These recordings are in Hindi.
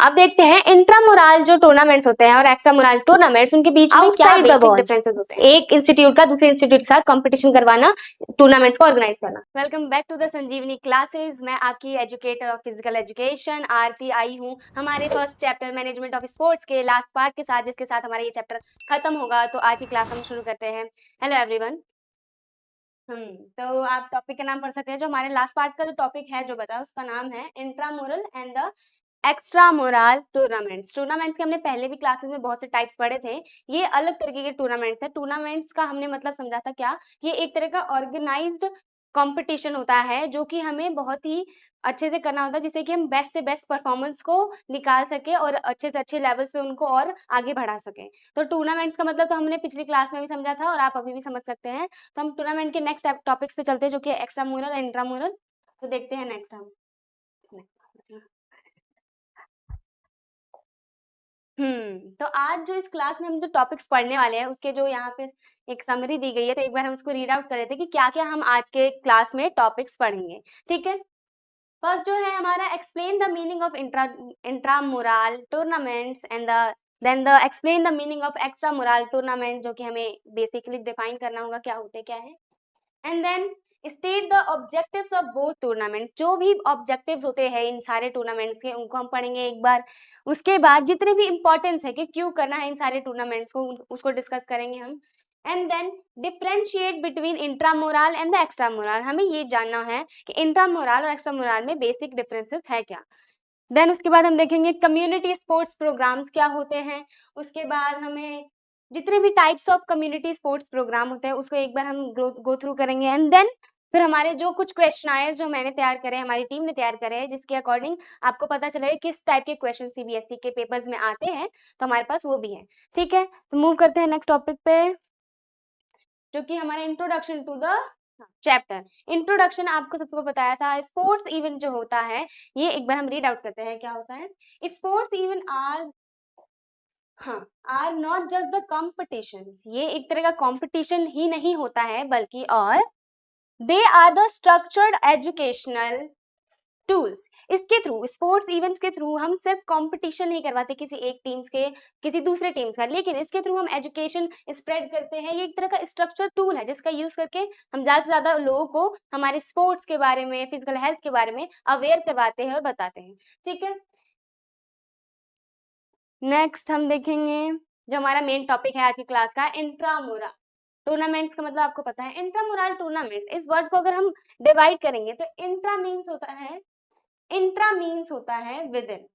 अब देखते हैं इंट्रामुराल जो टूर्नामेंट्स होते हैं और एक्स्ट्रामुराल टूर्नामेंट्स, उनके बीच में क्या बेसिक डिफरेंसेस होते हैं। एक इंस्टीट्यूट का दूसरे इंस्टीट्यूट के साथ कंपटीशन करवाना, टूर्नामेंट्स को ऑर्गेनाइज करना। Welcome back to the Sanjeevani classes. मैं आपकी educator of physical education Aarti आई हूँ हमारे first chapter management of sports के लास्ट पार्ट के साथ, जिसके साथ हमारा ये चैप्टर खत्म होगा। तो आज की क्लास हम शुरू करते हैं। Hello everyone. तो आप टॉपिक का नाम पढ़ सकते हैं। जो हमारे लास्ट पार्ट का जो टॉपिक है जो बचा, उसका नाम है intramural and the extramural tournaments. Tournaments के हमने पहले भी क्लासेस में बहुत से टाइप्स पढ़े थे। ये अलग तरीके के टूर्नामेंट्स है। टूर्नामेंट्स का हमने मतलब समझा था क्या, ये एक तरह का ऑर्गेनाइज्ड कंपटीशन होता है जो कि हमें बहुत ही अच्छे से करना होता है, जिससे कि हम बेस्ट से बेस्ट परफॉर्मेंस को निकाल सके और अच्छे से अच्छे लेवल्स पे उनको और आगे बढ़ा सके। तो टूर्नामेंट्स का मतलब तो हमने पिछली क्लास में भी समझा था और आप अभी भी समझ सकते हैं। तो हम टूर्नामेंट के नेक्स्ट टॉपिक्स पे चलते हैं, जो कि एक्स्ट्रामुरल एंड इंट्रामुरल। तो देखते हैं नेक्स्ट हम। तो आज जो इस क्लास में हम जो टॉपिक्स पढ़ने वाले हैं, उसके जो यहाँ पे एक समरी दी गई है, तो एक बार हम उसको रीड आउट कर रहे थे कि क्या क्या हम आज के क्लास में टॉपिक्स पढ़ेंगे। ठीक है, फर्स्ट जो है हमारा explain the meaning of intramural tournaments and then the explain the meaning of extramural tournament, जो कि हमें बेसिकली डिफाइन करना होगा क्या होते क्या है। And then state the objectives of both tournament. जो भी ऑब्जेक्टिव्स होते हैं इन सारे टूर्नामेंट्स के, उनको हम पढ़ेंगे एक बार। उसके बाद जितने भी इंपॉर्टेंस है कि क्यों करना है इन सारे टूर्नामेंट्स को, उसको डिस्कस करेंगे हम। And then differentiate between intramural and the extramural. हमें ये जानना है कि इंट्रामुरल और एक्स्ट्रामुरल में बेसिक डिफरेंसेस है क्या। देन उसके बाद हम देखेंगे कम्युनिटी स्पोर्ट्स प्रोग्राम्स क्या होते हैं। उसके बाद हमें जितने भी types of community sports program होते हैं उसको एक बार हम गो थ्रू करेंगे। एंड देन फिर हमारे जो कुछ क्वेश्चन जो मैंने तैयार करे, हमारी टीम ने तैयार करे हैं, जिसके अकॉर्डिंग आपको पता चलेगा किस टाइप के क्वेश्चन सीबीएसई के पेपर्स में आते हैं, तो हमारे पास वो भी है। ठीक है, तो मूव करते हैं नेक्स्ट टॉपिक पे, जो कि हमारा introduction to the chapter. Introduction आपको सबको बताया था। स्पोर्ट्स इवेंट जो होता है, ये एक बार हम रीड आउट करते हैं क्या होता है। Sports event are not just the competition. ये एक तरह का कॉम्पिटिशन ही नहीं होता है, बल्कि और they are the structured educational tools. इसके थ्रू, स्पोर्ट्स इवेंट्स के थ्रू हम सिर्फ कंपटीशन नहीं करवाते किसी एक टीम्स के किसी दूसरे टीम्स का, लेकिन इसके थ्रू हम एजुकेशन स्प्रेड करते हैं। ये एक तरह का स्ट्रक्चर टूल है जिसका यूज करके हम ज्यादा से ज्यादा लोगों को हमारे स्पोर्ट्स के बारे में, फिजिकल हेल्थ के बारे में अवेयर करवाते हैं और बताते हैं। ठीक है, नेक्स्ट हम देखेंगे जो हमारा मेन टॉपिक है आज की क्लास का, इंट्रामुरल टूर्नामेंट्स का मतलब आपको पता है। इंट्रामुरल टूर्नामेंट, इस वर्ड को अगर हम डिवाइड करेंगे तो इंट्रा मीन्स होता है विद इन।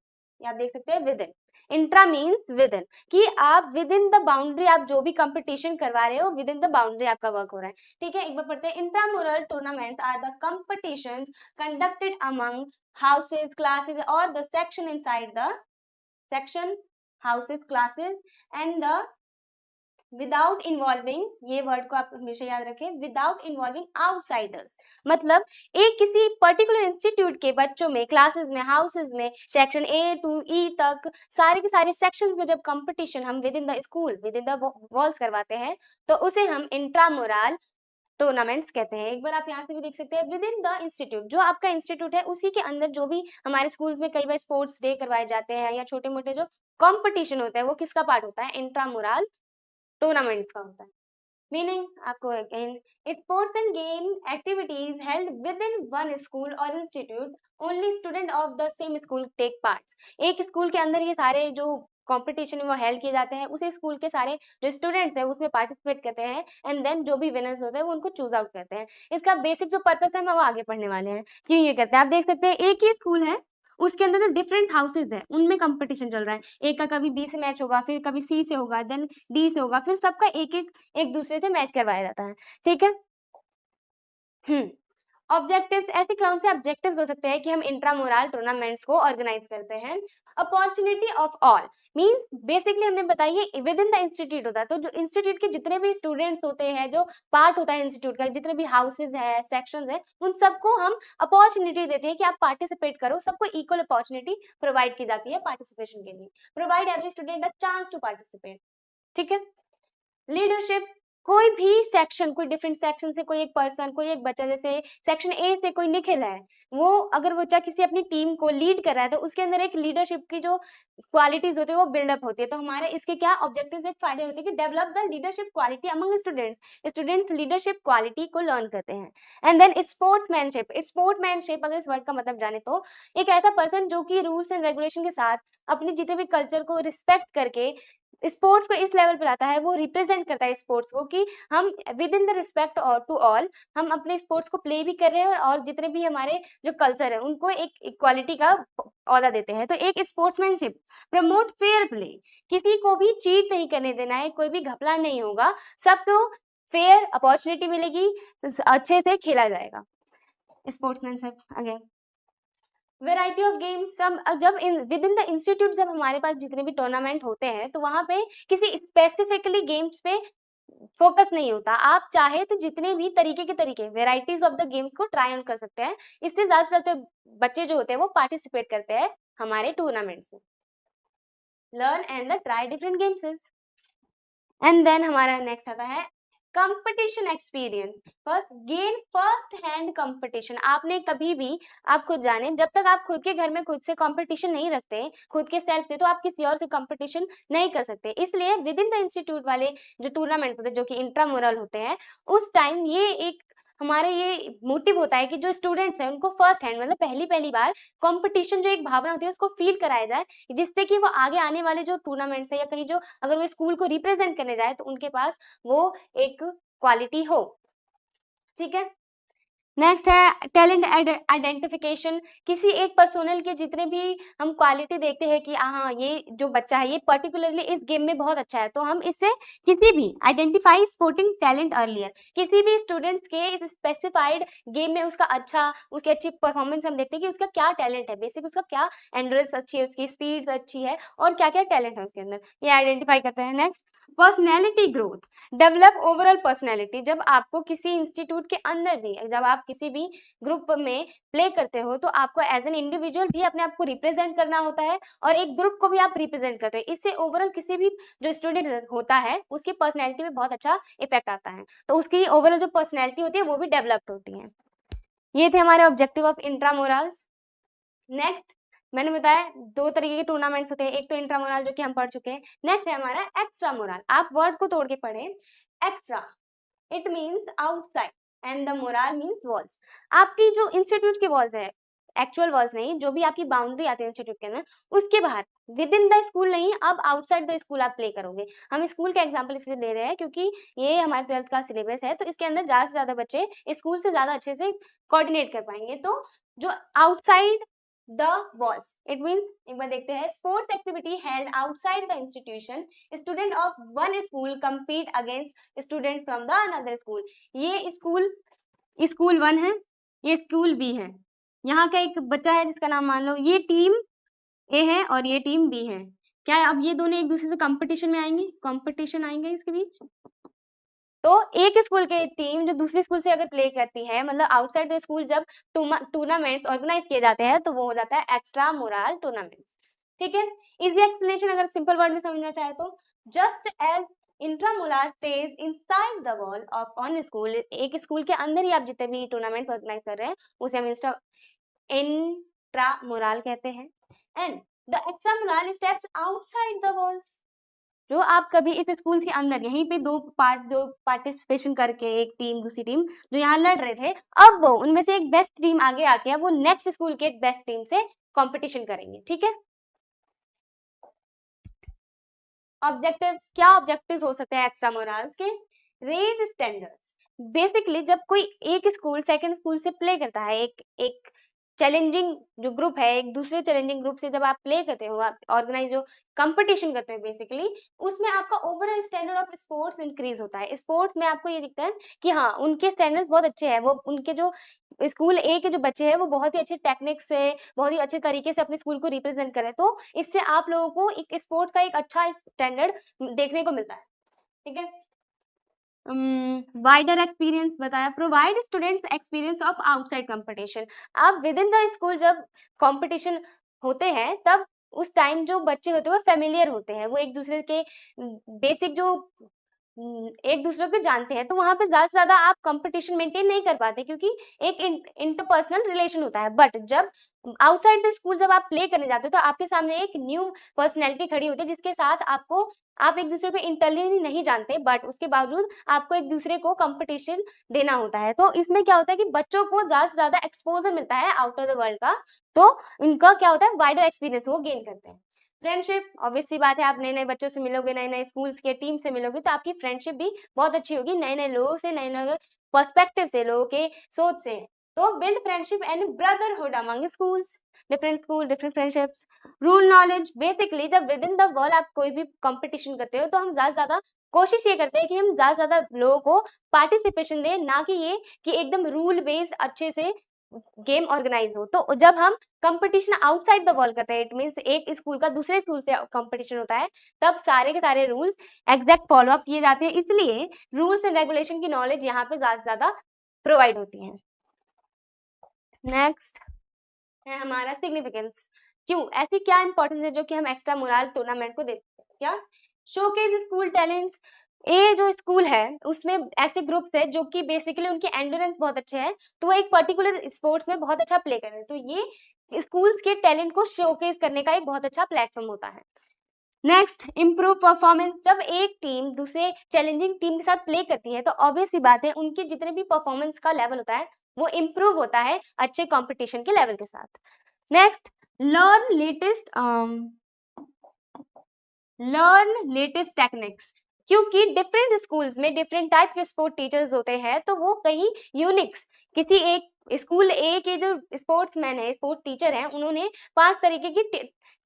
आप देख सकते हैं with in. Intra means with in, कि आप विद इन द बाउंड्री, आप जो भी कंपटीशन करवा रहे हो विद इन द बाउंड्री आपका वर्क हो रहा है। ठीक है, एक बार पढ़ते हैं। Intramural tournaments are the competitions conducted among houses, classes और the section inside the section, houses, classes and the without involving, ये वर्ड को आप हमेशा याद रखें, विदाउट इन्वॉल्विंग आउटसाइडर्स। मतलब एक किसी पर्टिकुलर इंस्टीट्यूट के बच्चों में, क्लासेस में, हाउसेस में, सेक्शन ए टू ई तक सारे के सारे सेक्शंस में जब कंपटीशन हम within the school, with in the walls करवाते हैं, तो उसे हम इंट्रामुरल टूर्नामेंट्स कहते हैं। एक बार आप यहाँ से भी देख सकते हैं, विद इन द इंस्टीट्यूट, जो आपका इंस्टीट्यूट है उसी के अंदर जो भी हमारे स्कूल्स में कई बार स्पोर्ट्स डे करवाए जाते हैं या छोटे मोटे जो कॉम्पिटिशन होते हैं, वो किसका पार्ट होता है, इंट्रामुरल टूर्नामेंट्स का होता है। मीनिंग आपको again, sports and game activities held within one school और institute, only student of the same school take parts. एक स्कूल के अंदर ये सारे जो कॉम्पिटिशन वो हेल्ड किए जाते हैं, उसी स्कूल के सारे जो स्टूडेंट्स हैं उसमें पार्टिसिपेट करते हैं। एंड देन जो भी विनर्स होते हैं वो उनको चूज आउट करते हैं। इसका बेसिक जो पर्पस है हम वो आगे पढ़ने वाले हैं क्यों ये करते हैं। आप देख सकते हैं एक ही स्कूल है, उसके अंदर जो डिफरेंट हाउसेज है उनमें कंपटीशन चल रहा है। एक का कभी बी से मैच होगा, फिर कभी सी से होगा, देन डी से होगा, फिर सबका एक दूसरे से मैच करवाया जाता है। ठीक है, ऑब्जेक्टिव्स, ऐसे कौन से ऑब्जेक्टिव्स हो सकते हैं कि हम इंट्रामुरल टूर्नामेंट्स को ऑर्गेनाइज करते हैं। Opportunity of all means basically हमने बताइए विद इन द इंस्टीट्यूट होता है, तो जो इंस्टीट्यूट के जितने भी स्टूडेंट्स होते हैं, जो पार्ट होता है इंस्टीट्यूट का, जितने भी हाउसेज है, सेक्शंस है, उन सबको हम अपॉर्चुनिटी देते हैं कि आप पार्टिसिपेट करो। सबको इक्वल अपॉर्चुनिटी प्रोवाइड की जाती है पार्टिसिपेशन के लिए। Provide every student a chance to participate. ठीक है, लीडरशिप, कोई भी सेक्शन, कोई डिफरेंट सेक्शन से कोई एक पर्सन, कोई एक बच्चा, जैसे सेक्शन ए से कोई निखिल है, वो अगर बच्चा किसी अपनी टीम को लीड कर रहा है तो उसके अंदर एक लीडरशिप की जो क्वालिटीज होती है वो बिल्डअप होती है। तो हमारे इसके क्या ऑब्जेक्टिव्स, एक फायदे होते हैं कि develop the leadership quality among students, students leadership quality को लर्न करते हैं। एंड देन स्पोर्ट्समैनशिप, स्पोर्ट्समैनशिप अगर इस वर्ड का मतलब जाने तो एक ऐसा पर्सन जो कि रूल्स एंड रेगुलेशन के साथ अपने जितने भी कल्चर को रिस्पेक्ट करके स्पोर्ट्स को इस लेवल पे लाता है, वो रिप्रेजेंट करता है स्पोर्ट्स को कि हम within the respect to all हम अपने स्पोर्ट्स को प्ले भी कर रहे हैं और जितने भी हमारे जो कल्चर है उनको एक इक्वालिटी का औहदा देते हैं। तो एक स्पोर्ट्समैनशिप, प्रमोट फेयर प्ले, किसी को भी चीट नहीं करने देना है, कोई भी घपला नहीं होगा, सबको फेयर अपॉर्चुनिटी मिलेगी, अच्छे से खेला जाएगा। Sportsmanship again variety of games, जब विद इन द इंस्टीट्यूट जब हमारे पास जितने भी टूर्नामेंट होते हैं तो वहां पे किसी स्पेसिफिकली गेम्स पे फोकस नहीं होता, आप चाहे तो जितने भी तरीके वेराइटीज ऑफ द गेम्स को ट्राई ऑन कर सकते हैं। इससे ज्यादा से ज्यादा बच्चे जो होते हैं वो पार्टिसिपेट करते हैं हमारे टूर्नामेंट्स में। Learn and the try different games. And then हमारा नेक्स्ट आता है competition experience, first hand competition. आपने कभी भी, आप खुद जाने, जब तक आप खुद के घर में खुद से कंपटीशन नहीं रखते खुद के सेल्फ से, तो आप किसी और से कंपटीशन नहीं कर सकते। इसलिए विद इन द इंस्टीट्यूट वाले जो टूर्नामेंट होते हैं जो कि इंट्रामुरल होते हैं, उस टाइम ये एक हमारे ये मोटिव होता है कि जो स्टूडेंट्स हैं उनको फर्स्ट हैंड मतलब पहली बार कंपटीशन जो एक भावना होती है उसको फील कराया जाए, जिससे कि वो आगे आने वाले जो टूर्नामेंट्स है या कहीं जो अगर वो स्कूल को रिप्रेजेंट करने जाए तो उनके पास वो एक क्वालिटी हो। ठीक है, नेक्स्ट है टैलेंट आइडेंटिफिकेशन, किसी एक पर्सनल के जितने भी हम क्वालिटी देखते हैं कि हाँ ये जो बच्चा है ये पर्टिकुलरली इस गेम में बहुत अच्छा है, तो हम इससे किसी भी आइडेंटिफाई स्पोर्टिंग टैलेंट अर्लियर, किसी भी स्टूडेंट्स के इस स्पेसिफाइड गेम में उसकी अच्छी परफॉर्मेंस हम देखते हैं कि उसका क्या टैलेंट है, बेसिक उसका क्या एंड्रेस अच्छी है, उसकी स्पीड अच्छी है और क्या क्या टैलेंट है उसके अंदर, ये आइडेंटिफाई करते हैं। Next personality growth, develop overall personality, जब आपको किसी इंस्टीट्यूट के अंदर भी, जब आप किसी भी ग्रुप में प्ले करते हो तो आपको एज एन इंडिविजुअल भी अपने आप को रिप्रेजेंट करना होता है और एक ग्रुप को भी आप रिप्रेजेंट करते हो। इससे ओवरऑल किसी भी जो स्टूडेंट होता है उसकी पर्सनैलिटी में बहुत अच्छा इफेक्ट आता है, तो उसकी ओवरऑल जो पर्सनैलिटी होती है वो भी डेवलप्ड होती है। ये थे हमारे ऑब्जेक्टिव ऑफ इंट्रामोरल्स। नेक्स्ट मैंने बताया दो तरीके के टूर्नामेंट्स होते हैं, एक तो इंट्रामोरल जो कि हम पढ़ चुके हैं, नेक्स्ट है हमारा एक्स्ट्रा मोरल। आप वर्ड को तोड़ के पढ़े, extra it means outside and the moral means walls. आपकी जो इंस्टीट्यूट की वॉल्स है, एक्चुअल वॉल्स नहीं, जो भी आपकी बाउंड्री आती है इंस्टीट्यूट के अंदर, उसके बाहर विद इन द स्कूल नहीं, अब आउटसाइड द स्कूल आप प्ले करोगे। हम स्कूल का एग्जांपल इसलिए दे रहे हैं क्योंकि ये हमारे 12th का सिलेबस है, तो इसके अंदर ज्यादा से ज्यादा बच्चे स्कूल से ज्यादा अच्छे से कोऑर्डिनेट कर पाएंगे। तो जो outside the walls it means, एक बार देखते हैं, sports activity held outside the institution, student of one school compete against student from the another school. ये स्कूल 1 है, ये स्कूल बी है, यहाँ का एक बच्चा है जिसका नाम मान लो ये टीम ए है और ये टीम बी है, क्या अब ये दोनों एक दूसरे से कंपटीशन में आएंगे, कंपटीशन आएंगे इसके बीच। तो एक स्कूल की टीम जो दूसरी स्कूल से अगर प्ले करती है, मतलब आउटसाइड द स्कूल जब टूर्नामेंट्स ऑर्गेनाइज किए जाते हैं तो वो हो जाता है एक्स्ट्रा मोरल टूर्नामेंट्स। ठीक है, इजी एक्सप्लेनेशन अगर सिंपल वर्ड में समझना चाहे तो, just as intramural stage inside the wall of on school, एक स्कूल के अंदर ही आप जितने भी टूर्नामेंट्स ऑर्गेनाइज कर रहे हैं उसे हम इंट्रामुरल कहते हैं। And the extramural steps outside the walls, जो आप कभी इस स्कूल के अंदर यहीं पे जो पार्टिसिपेशन करके एक टीम दूसरी टीम जो यहाँ लड़ रहे थे, अब वो उनमें से एक बेस्ट टीम आगे आके अब वो नेक्स्ट स्कूल के बेस्ट टीम से कंपटीशन करेंगे। ठीक है, ऑब्जेक्टिव्स, क्या ऑब्जेक्टिव्स हो सकते हैं एक्स्ट्रा मोरल्स के, रेज स्टैंडर्ड्स, बेसिकली जब कोई एक स्कूल सेकंड स्कूल से प्ले करता है, एक चैलेंजिंग जो ग्रुप है एक दूसरे चैलेंजिंग ग्रुप से जब आप प्ले करते हो, आप ऑर्गेनाइज जो कंपटीशन करते हो बेसिकली, उसमें आपका overall standard of sports increase होता है। स्पोर्ट्स में आपको ये दिखता है कि हाँ उनके स्टैंडर्ड्स बहुत अच्छे हैं, वो उनके जो स्कूल ए के जो बच्चे हैं वो बहुत ही अच्छे टेक्निक से बहुत ही अच्छे तरीके से अपने स्कूल को रिप्रेजेंट करें, तो इससे आप लोगों को एक स्पोर्ट्स का एक अच्छा स्टैंडर्ड देखने को मिलता है। ठीक है, वाइडर एक्सपीरियंस बताया, provide students experience of outside competition. आप विद इन द स्कूल जब कंपटीशन होते हैं तब उस टाइम जो बच्चे होते हैं वो फेमिलियर होते हैं, वो एक दूसरे के बेसिक जो एक दूसरे को जानते हैं, तो वहां पे ज्यादा से ज्यादा आप कंपटीशन मेंटेन नहीं कर पाते, क्योंकि एक इंटरपर्सनल रिलेशन होता है। बट जब आउटसाइड द स्कूल जब आप प्ले करने जाते हो, तो आपके सामने एक न्यू पर्सनैलिटी खड़ी होती है, जिसके साथ आप एक दूसरे को इंटरनली नहीं जानते, बट उसके बावजूद आपको एक दूसरे को कंपटीशन देना होता है। तो इसमें क्या होता है कि बच्चों को ज्यादा से ज्यादा एक्सपोजर मिलता है आउटर द वर्ल्ड का, तो उनका क्या होता है, वाइडर एक्सपीरियंस वो गेन करते हैं। फ्रेंडशिप, ऑब्वियस सी बात है, आप नए नए बच्चों से मिलोगे, नए नए स्कूल्स के टीम से मिलोगे, तो आपकी फ्रेंडशिप भी बहुत अच्छी होगी, नए नए लोगों से, नए नए पर्सपेक्टिव से, लोगों के सोच से। तो build friendship and brotherhood among schools, different school different friendships. Rule knowledge, basically जब विद इन द वर्ल्ड आप कोई भी कंपटीशन करते हो, तो हम ज्यादा से ज्यादा कोशिश ये करते हैं कि हम ज्यादा से ज्यादा लोगों को पार्टिसिपेशन दें, ना कि ये कि एकदम रूल बेस्ड अच्छे से गेम ऑर्गेनाइज हो। तो जब हम कंपटीशन आउटसाइड द वर्ल्ड करते हैं, इट मीन्स एक स्कूल का दूसरे स्कूल से कंपटीशन होता है, तब सारे के सारे रूल्स एग्जैक्ट फॉलो अप किए जाते हैं, इसलिए रूल्स एंड रेगुलेशन की नॉलेज यहाँ पे ज्यादा से ज्यादा प्रोवाइड होती है। नेक्स्ट है हमारा सिग्निफिकेंस। क्यों, ऐसी क्या इंपॉर्टेंस है जो कि हम एक्स्ट्रा मोरल टूर्नामेंट को देते हैं? क्या शोकेस स्कूल टैलेंट्स। ये जो स्कूल है उसमें ऐसे ग्रुप्स है जो कि बेसिकली उनके एंडोरेंस बहुत अच्छे हैं, तो वो एक पर्टिकुलर स्पोर्ट्स में बहुत अच्छा प्ले कर रहे हैं, तो ये स्कूल्स के टैलेंट को शोकेस करने का एक बहुत अच्छा प्लेटफॉर्म होता है। Next, improve performance. जब एक टीम दूसरे चैलेंजिंग टीम के साथ प्ले करती है, तो ऑब्वियस सी बात है उनके जितने भी परफॉर्मेंस का लेवल होता है वो इम्प्रूव होता है अच्छे कंपटीशन के लेवल के साथ। Next, learn latest techniques. क्योंकि डिफरेंट स्कूल्स में डिफरेंट टाइप के स्पोर्ट टीचर्स होते हैं, तो वो कहीं यूनिक्स, किसी एक स्कूल ए के जो स्पोर्ट्समैन है, स्पोर्ट टीचर हैं, उन्होंने 5 तरीके की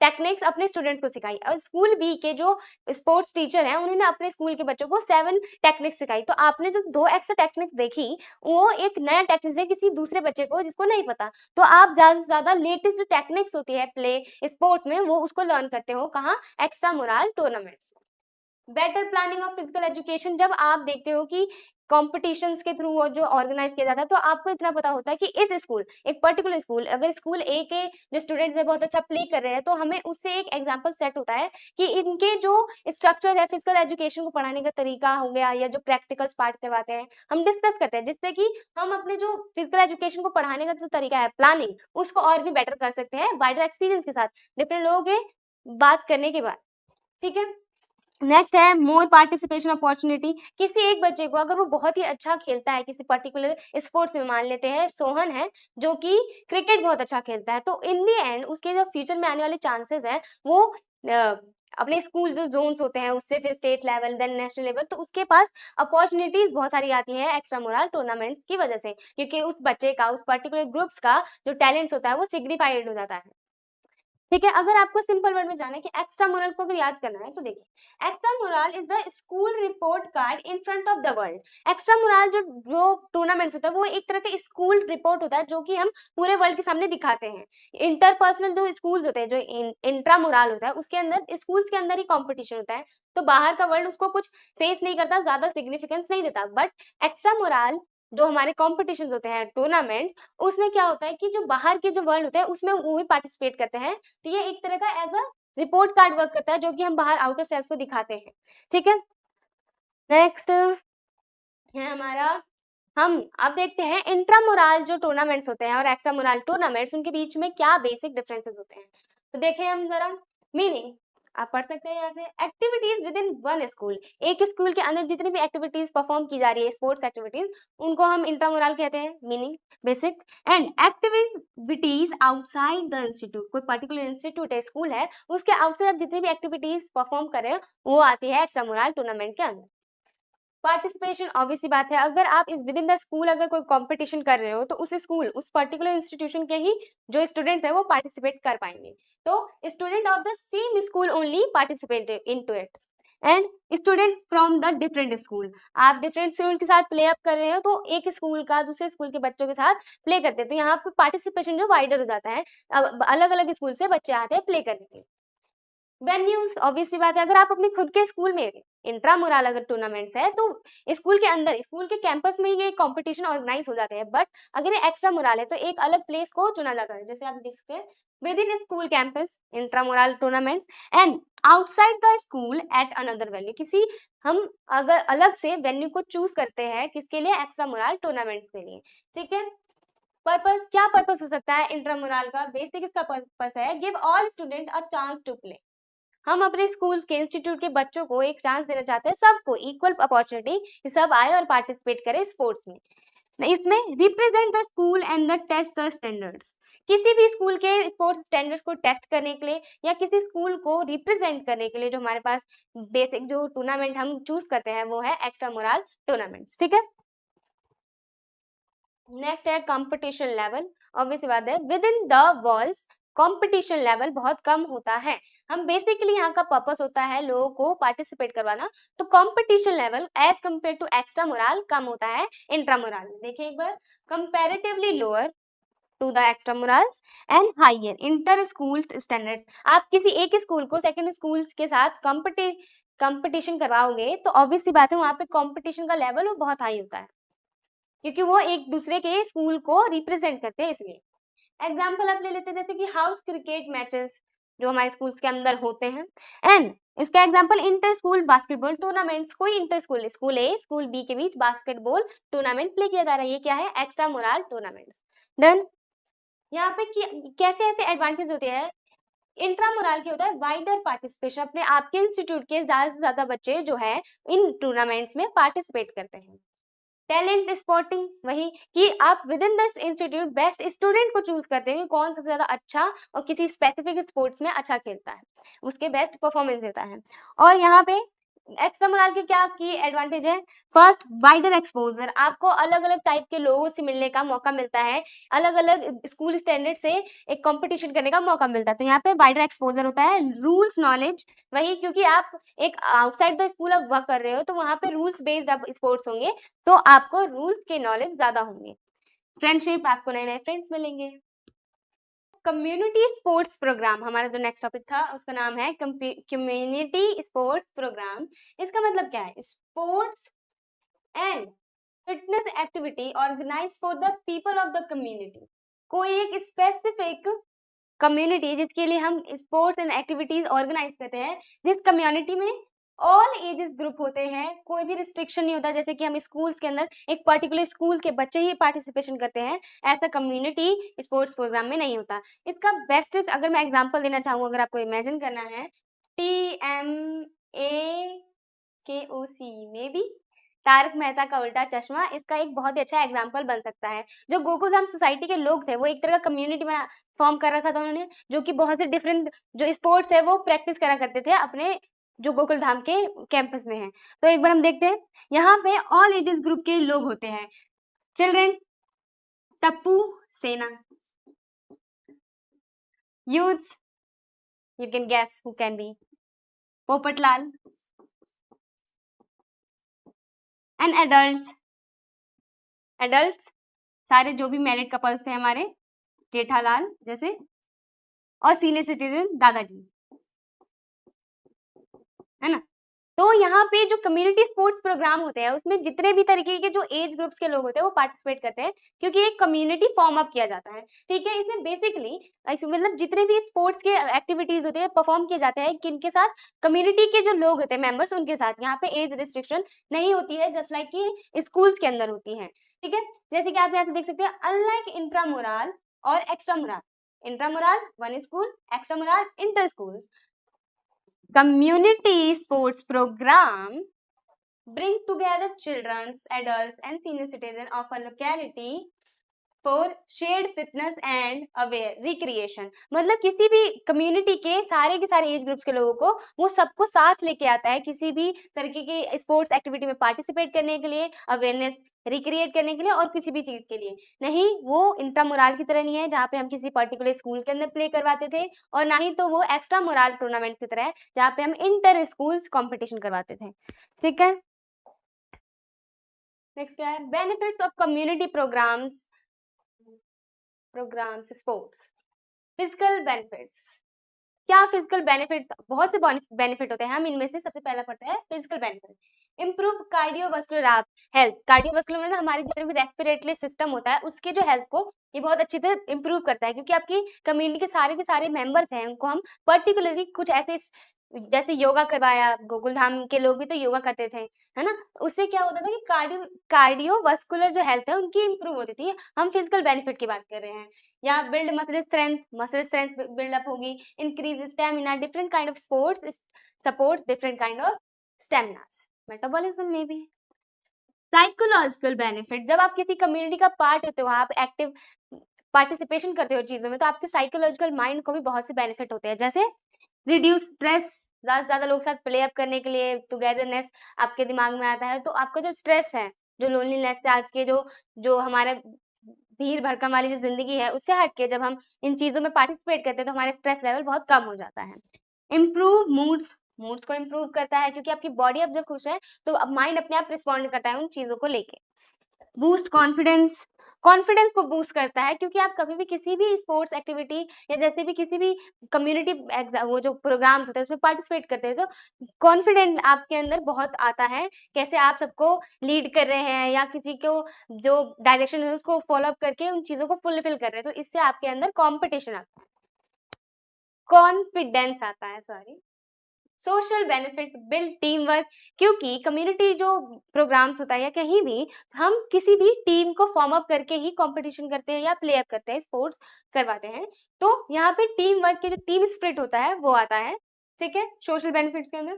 टेक्निक्स अपने स्टूडेंट्स को सिखाई, और स्कूल बी के जो स्पोर्ट्स टीचर हैं उन्होंने अपने स्कूल के बच्चों को 7 टेक्निक्स सिखाई। तो आपने जो 2 एक्स्ट्रा टेक्निक्स देखी, वो एक नया टेक्निक्स है किसी दूसरे बच्चे को जिसको नहीं पता, तो आप ज्यादा से ज्यादा लेटेस्ट जो टेक्निक्स होती है प्ले स्पोर्ट्स में, वो उसको लर्न करते हो कहाँ, extra moral tournaments. Better planning of physical education. जब आप देखते हो कि कॉम्पिटिशन्स के थ्रू जो ऑर्गेनाइज किया जाता है, तो आपको इतना पता होता है कि इस स्कूल, एक पर्टिकुलर स्कूल, अगर स्कूल ए के जो स्टूडेंट्स है बहुत अच्छा प्ले कर रहे हैं, तो हमें उससे एक एग्जांपल सेट होता है कि इनके जो स्ट्रक्चर है, फिजिकल एजुकेशन को पढ़ाने का तरीका हो गया, या जो प्रैक्टिकल्स पार्ट करवाते हैं, हम डिस्कस करते हैं, जिससे कि हम अपने जो फिजिकल एजुकेशन को पढ़ाने का जो तरीका है, प्लानिंग, उसको और भी बेटर कर सकते हैं वाइडर एक्सपीरियंस के साथ, डिफरेंट लोगों के बात करने के बाद। ठीक है, नेक्स्ट है मोर पार्टिसिपेशन अपॉर्चुनिटी। किसी एक बच्चे को अगर वो बहुत ही अच्छा खेलता है किसी पर्टिकुलर स्पोर्ट्स में, मान लेते हैं सोहन है जो कि क्रिकेट बहुत अच्छा खेलता है, तो इन दी एंड उसके जो फ्यूचर में आने वाले चांसेस है, वो अपने स्कूल जो जोन्स होते हैं उससे फिर state level, then national level, तो उसके पास अपॉर्चुनिटीज बहुत सारी आती है एक्स्ट्रा मोरल टूर्नामेंट्स की वजह से, क्योंकि उस बच्चे का, उस पर्टिकुलर ग्रुप्स का जो टैलेंट्स होता है वो सिग्निफाइड हो जाता है। ठीक है, अगर आपको सिंपल वर्ड में जाना है कि एक्स्ट्रा मोरल को अगर याद करना है, तो देखिए extra moral is the school report card in front of the world. Extra moral जो टूर्नामेंट्स होता है वो एक तरह का स्कूल रिपोर्ट होता है जो कि हम पूरे वर्ल्ड के सामने दिखाते हैं। इंटरपर्सनल जो स्कूल्स होते हैं, जो इंट्रा मोरल होता है, उसके अंदर स्कूल्स के अंदर ही कॉम्पिटिशन होता है, तो बाहर का वर्ल्ड उसको कुछ फेस नहीं करता, ज्यादा सिग्निफिकेंस नहीं देता। बट एक्स्ट्रा मोरल जो हमारे कॉम्पिटिशन होते हैं, टूर्नामेंट्स, उसमें क्या होता है कि जो बाहर के जो वर्ल्ड होते हैं उसमें वो भी पार्टिसिपेट करते हैं, तो ये एक तरह का as a report card work करता है जो कि हम बाहर आउटर सेल्स को दिखाते हैं। ठीक है, नेक्स्ट है हमारा, हम अब देखते हैं इंट्रामोरल जो टूर्नामेंट्स होते हैं और एक्स्ट्रा मोरल टूर्नामेंट्स, उनके बीच में क्या बेसिक डिफरेंसेस होते हैं। तो देखें हम जरा मीनिंग, आप पढ़ सकते हैं यहाँ से, activities with in one school. एक स्कूल के अंदर जितनी भी एक्टिविटीज परफॉर्म की जा रही है, स्पोर्ट्स एक्टिविटीज, उनको हम इंट्रामोरल कहते हैं। Meaning basic, and activities outside the institute. कोई पर्टिकुलर इंस्टीट्यूट है, स्कूल है, उसके आउटसाइड जितनी भी एक्टिविटीज परफॉर्म कर रहे हैं वो आती है एक्स्ट्रा मोरल टूर्नामेंट के अंदर। पार्टिसिपेशन, ऑब्वियस सी बात है, अगर आप इस विद इन द स्कूल अगर कोई कंपटीशन कर रहे हो, तो उस स्कूल, उस पर्टिकुलर इंस्टीट्यूशन के ही जो स्टूडेंट्स है वो पार्टिसिपेट कर पाएंगे, तो student of the same school only participate into it. And student from the different school, आप डिफरेंट स्कूल के साथ प्ले अप कर रहे हो, तो एक स्कूल का दूसरे स्कूल के बच्चों के साथ प्ले करते हैं, तो यहाँ पे पार्टिसिपेशन जो वाइडर हो जाता है, अब अलग अलग स्कूल से बच्चे आते हैं प्ले करने के। वेन्यूज, ऑब्वियस सी बात है, अगर आप अपने खुद के स्कूल में इंट्रामुरल अगर टूर्नामेंट्स है, तो स्कूल के अंदर, स्कूल के कैंपस में ही ये कंपटीशन ऑर्गेनाइज हो जाते हैं, बट अगर ये एक्स्ट्रा मुरल है तो एक अलग प्लेस को चुना जाता है, जैसे आप देख सकते हैं with in school campus intramural tournaments and outside the school at another venue, किसी हम अगर अलग से वेन्यू को चूज करते हैं किसके लिए, एक्स्ट्रामुरल टूर्नामेंट्स के लिए, ठीक है। पर्पस, क्या पर्पस हो सकता है इंट्रामुरल का, बेसिक इसका पर्पस है give all student a chance to play, हम अपने स्कूल के इंस्टीट्यूट के बच्चों को एक चांस देना चाहते हैं, सबको इक्वल अपॉर्चुनिटी कि सब आए और पार्टिसिपेट करें स्पोर्ट्स में। इसमें represent the school and the test the standards, किसी भी स्कूल के स्पोर्ट्स स्टैंडर्ड्स को टेस्ट करने के लिए या किसी स्कूल को रिप्रेजेंट करने के लिए जो हमारे पास बेसिक जो टूर्नामेंट हम चूज करते हैं वो है एक्स्ट्रामुरल टूर्नामेंट्स, ठीक है। नेक्स्ट है कंपटीशन लेवल, ऑब्वियस बात है with in the walls competition level बहुत कम होता है, हम बेसिकली यहाँ का पर्पस होता है लोगों को पार्टिसिपेट करवाना, तो competition level as compare to extramural कम होता है इंट्रामुरल में। देखिए एक बार, comparatively lower to the extramurals and higher inter school standards, आप किसी एक स्कूल को सेकंड स्कूल्स के साथ कंपटीशन करवाओगे तो ऑब्वियस सी बात है वहाँ पे कंपटीशन का लेवल वो बहुत हाई होता है, क्योंकि वो एक दूसरे के स्कूल को रिप्रेजेंट करते हैं इसलिए। एग्जाम्पल आप ले लेते हैं जैसे कि हाउस क्रिकेट मैचेस जो हमारे स्कूल्स के अंदर होते हैं, एंड इसका example inter school basketball tournaments, कोई इंटर स्कूल स्कूल ए स्कूल बी के बीच बास्केटबॉल टूर्नामेंट प्ले किया जा रहा है, ये क्या है, एक्स्ट्रामुरल टूर्नामेंट्स। देन यहाँ पे कैसे ऐसे एडवांटेज होते हैं, इंट्रामुरल क्या होता है, वाइडर पार्टिसिपेशन, अपने आपके इंस्टीट्यूट के ज्यादा से ज्यादा बच्चे जो है इन टूर्नामेंट्स में पार्टिसिपेट करते हैं। टैलेंट स्पॉटिंग, वही कि आप with in this institute best student को चूज करते हैं कि कौन सबसे ज्यादा अच्छा और किसी स्पेसिफिक स्पोर्ट्स में अच्छा खेलता है, उसके बेस्ट परफॉर्मेंस देता है। और यहाँ पे एक्स्ट्रामुरल के क्या की एडवांटेज है, फर्स्ट वाइडर एक्सपोजर, आपको अलग अलग टाइप के लोगों से मिलने का मौका मिलता है, अलग अलग स्कूल स्टैंडर्ड से एक कंपटीशन करने का मौका मिलता है, तो यहाँ पे वाइडर एक्सपोजर होता है। रूल्स नॉलेज, वही क्योंकि आप एक आउटसाइड द स्कूल आप वर्क कर रहे हो तो वहाँ पे रूल्स बेस्ड आप स्पोर्ट्स होंगे तो आपको रूल्स के नॉलेज ज्यादा होंगे। फ्रेंडशिप, आपको नए नए फ्रेंड्स मिलेंगे। कम्युनिटी स्पोर्ट्स प्रोग्राम हमारा जो नेक्स्ट टॉपिक था उसका नाम है कम्युनिटी स्पोर्ट्स प्रोग्राम। इसका मतलब क्या है, sports and fitness activity organize for the people of the community, कोई एक स्पेसिफिक कम्युनिटी जिसके लिए हम स्पोर्ट्स एंड एक्टिविटीज ऑर्गेनाइज करते हैं, जिस कम्युनिटी में ऑल एजेस ग्रुप होते हैं, कोई भी रिस्ट्रिक्शन नहीं होता, जैसे कि हम स्कूल्स के अंदर एक पर्टिकुलर स्कूल के बच्चे ही पार्टिसिपेशन करते हैं, ऐसा कम्युनिटी स्पोर्ट्स प्रोग्राम में नहीं होता। इसका बेस्टेस्ट अगर मैं एग्जांपल देना चाहूँ, अगर आपको इमेजिन करना है, TMAKOC में भी तारक मेहता का उल्टा चश्मा, इसका एक बहुत ही अच्छा एग्जाम्पल बन सकता है। जो गोकुलधाम सोसाइटी के लोग थे वो एक तरह का कम्युनिटी में फॉर्म कर रखा था उन्होंने, जो कि बहुत से डिफरेंट जो स्पोर्ट्स है वो प्रैक्टिस करा करते थे अपने जो गोकुलधाम के कैंपस में है। तो एक बार हम देखते हैं, यहाँ पे ऑल एजेस ग्रुप के लोग होते हैं। Childrens, Tappu Sena, youths, you can guess who can be, Popatlal, and adults, adults सारे जो भी मैरिड कपल्स थे हमारे, जेठालाल जैसे, और सीनियर सिटीजन दादाजी, है ना। तो यहाँ पे जो कम्युनिटी स्पोर्ट्स प्रोग्राम होते हैं उसमें जितने भी तरीके के जो एज ग्रुप्स के लोग होते हैं वो पार्टिसिपेट करते हैं, क्योंकि एक कम्युनिटी फॉर्म अप किया जाता है, ठीक है। इसमें बेसिकली मतलब जितने भी स्पोर्ट्स के एक्टिविटीज होते हैं परफॉर्म किए जाते हैं किनके साथ, कम्युनिटी के जो लोग होते हैं मेंबर्स उनके साथ, यहाँ पे एज रिस्ट्रिक्शन नहीं होती है, जस्ट लाइक कि स्कूल्स के अंदर होती है, ठीक है। जैसे कि आप यहाँ से देख सकते हैं, अनलाइक इंट्रामुरल और extramural, intramural one school, extramural inter schools, community sports program bring together children, adults and senior citizens of a locality for shared fitness and aware recreation, मतलब किसी भी कम्युनिटी के सारे एज ग्रुप्स के लोगों को वो सबको साथ लेके आता है किसी भी तरीके की स्पोर्ट्स एक्टिविटी में पार्टिसिपेट करने के लिए, अवेयरनेस रिक्रिएट करने के लिए और किसी भी चीज के लिए नहीं। वो इंट्रामुरल की तरह नहीं है जहाँ पे हम किसी पर्टिकुलर स्कूल के अंदर प्ले करवाते थे, और ना ही तो वो एक्स्ट्रामुरल टूर्नामेंट की तरह है जहाँ पे हम इंटर स्कूल्स कॉम्पिटिशन करवाते थे, ठीक है। नेक्स्ट क्या है, benefits of community programs sports, physical benefits, क्या फिजिकल बेनिफिट्स, बहुत से बेनिफिट होते हैं, हम इनमें से सबसे पहला पढ़ते हैं physical benefit. Improve cardiovascular health. Cardiovascular में ना हमारे जितने भी रेस्पिरेटरी सिस्टम होता है उसके जो हेल्थ को ये बहुत अच्छी तरह इम्प्रूव करता है, क्योंकि आपकी कम्युनिटी के सारे मेंबर्स हैं उनको हम पर्टिकुलरली कुछ ऐसे जैसे योगा करवाया, गोकुलधाम के लोग भी तो योगा करते थे, है ना, उससे क्या होता था कि कार्डियोवास्कुलर जो हेल्थ है उनकी इंप्रूव होती थी। हम फिजिकल बेनिफिट की बात कर रहे हैं। या बिल्ड मसल स्ट्रेंथ बिल्डअप होगी, increase stamina, different kind of sports supports different kind of staminas, metabolism में भी। साइकोलॉजिकल बेनिफिट, जब आप किसी कम्युनिटी का पार्ट होते हो, आप एक्टिव पार्टिसिपेशन करते हो चीजों में, तो आपके साइकोलॉजिकल माइंड को भी बहुत से बेनिफिट होते हैं, जैसे रिड्यूस स्ट्रेस, ज्यादा से ज्यादा लोग साथ प्ले अप करने के लिए टुगेदरनेस आपके दिमाग में आता है, तो आपका जो स्ट्रेस है, जो लोनलीनेस है आज के जो हमारे भीड़ भड़कम वाली जो जिंदगी है उससे हटके जब हम इन चीजों में पार्टिसिपेट करते हैं तो हमारे स्ट्रेस लेवल बहुत कम हो जाता है। इम्प्रूव मूड्स को इम्प्रूव करता है, क्योंकि आपकी बॉडी अब जब खुश है तो अब माइंड अपने आप रिस्पॉन्ड करता है उन चीजों को लेके। बूस्ट कॉन्फिडेंस को बूस्ट करता है, क्योंकि आप कभी भी किसी भी स्पोर्ट्स एक्टिविटी या जैसे भी किसी भी कम्युनिटी वो जो प्रोग्राम्स होते हैं उसमें पार्टिसिपेट करते हैं तो कॉन्फिडेंट आपके अंदर बहुत आता है, कैसे आप सबको लीड कर रहे हैं या किसी को जो डायरेक्शन है उसको फॉलो अप करके उन चीजों को फुलफिल कर रहे हैं, तो इससे आपके अंदर कॉम्पिटिशन आता है, कॉन्फिडेंस आता है, sorry. Social benefit, build team work, क्योंकि कम्युनिटी जो प्रोग्राम्स होता है या कहीं भी हम किसी भी टीम को फॉर्म अप करके ही कंपटीशन करते हैं या प्ले अप करते हैं, स्पोर्ट्स करवाते हैं, तो यहाँ पे टीम वर्क के जो टीम स्पिरिट होता है वो आता है, ठीक है। सोशल बेनिफिट्स के अंदर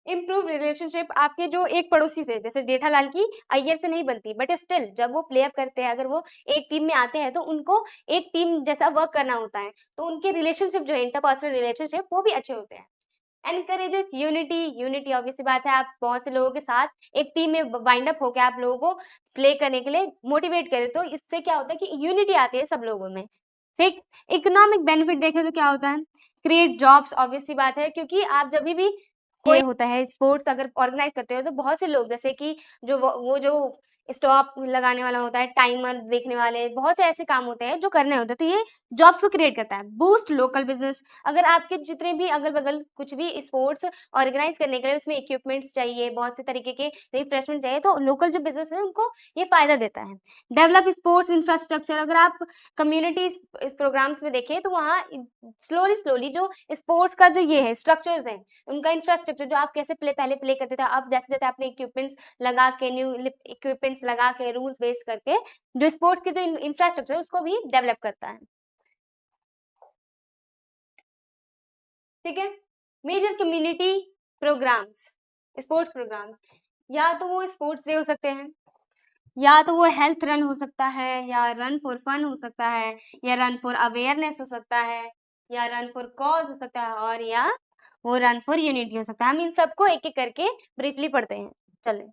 इम्प्रूव रिलेशनशिप, आपके जो एक पड़ोसी से, जैसे जेठालाल की अय्यर से नहीं बनती, बट स्टिल जब वो प्ले अप करते हैं, अगर वो एक टीम में आते हैं तो उनको एक टीम जैसा वर्क करना होता है, तो उनके रिलेशनशिप जो है इंटरपर्सनल रिलेशनशिप वो भी अच्छे होते हैं। एनकरेजेस यूनिटी ऑब्वियस बात है, आप बहुत से लोगों के साथ एक टीम में वाइंड अप होकर आप लोगों को प्ले करने के लिए मोटिवेट करें, तो इससे क्या होता है कि यूनिटी आती है सब लोगों में, ठीक। इकोनॉमिक बेनिफिट देखें तो क्या होता है, क्रिएट जॉब्स, ऑब्वियस सी बात है, क्योंकि आप जब भी कोई होता है स्पोर्ट्स अगर ऑर्गेनाइज करते हो तो बहुत से लोग, जैसे कि वो जो स्टॉप लगाने वाला होता है, टाइमर देखने वाले, बहुत से ऐसे काम होते हैं जो करने होते हैं, तो ये जॉब्स को क्रिएट करता है। बूस्ट लोकल बिजनेस, अगर आपके जितने भी अगल बगल कुछ भी स्पोर्ट्स ऑर्गेनाइज करने के लिए उसमें इक्विपमेंट्स चाहिए, बहुत से तरीके के रिफ्रेशमेंट चाहिए, तो लोकल जो बिजनेस है उनको ये फायदा देता है। डेवलप स्पोर्ट्स इंफ्रास्ट्रक्चर, अगर आप कम्युनिटी इस प्रोग्राम्स में देखें तो वहाँ स्लोली जो स्पोर्ट्स का जो ये है स्ट्रक्चर्स हैं, उनका इंफ्रास्ट्रक्चर, जो आप कैसे पहले प्ले करते थे, अब जैसे जैसे आपने इक्विपमेंट्स लगा के, न्यू इक्विपमेंट्स लगा के, रूल्स बेस्ड करके जो स्पोर्ट्स के जो इंफ्रास्ट्रक्चर है उसको भी डेवलप करता है, ठीक है। Major community programs, sports programs, या तो वो स्पोर्ट्स डे हो सकते हैं, या तो वो हेल्थ रन हो सकता है, या रन फॉर फन हो सकता है, या रन फॉर अवेयरनेस हो सकता है, या रन फॉर कॉज हो सकता है, और या वो रन फॉर यूनिटी हो सकता है। हम इन सबको एक एक करके ब्रीफली पढ़ते हैं, चलें।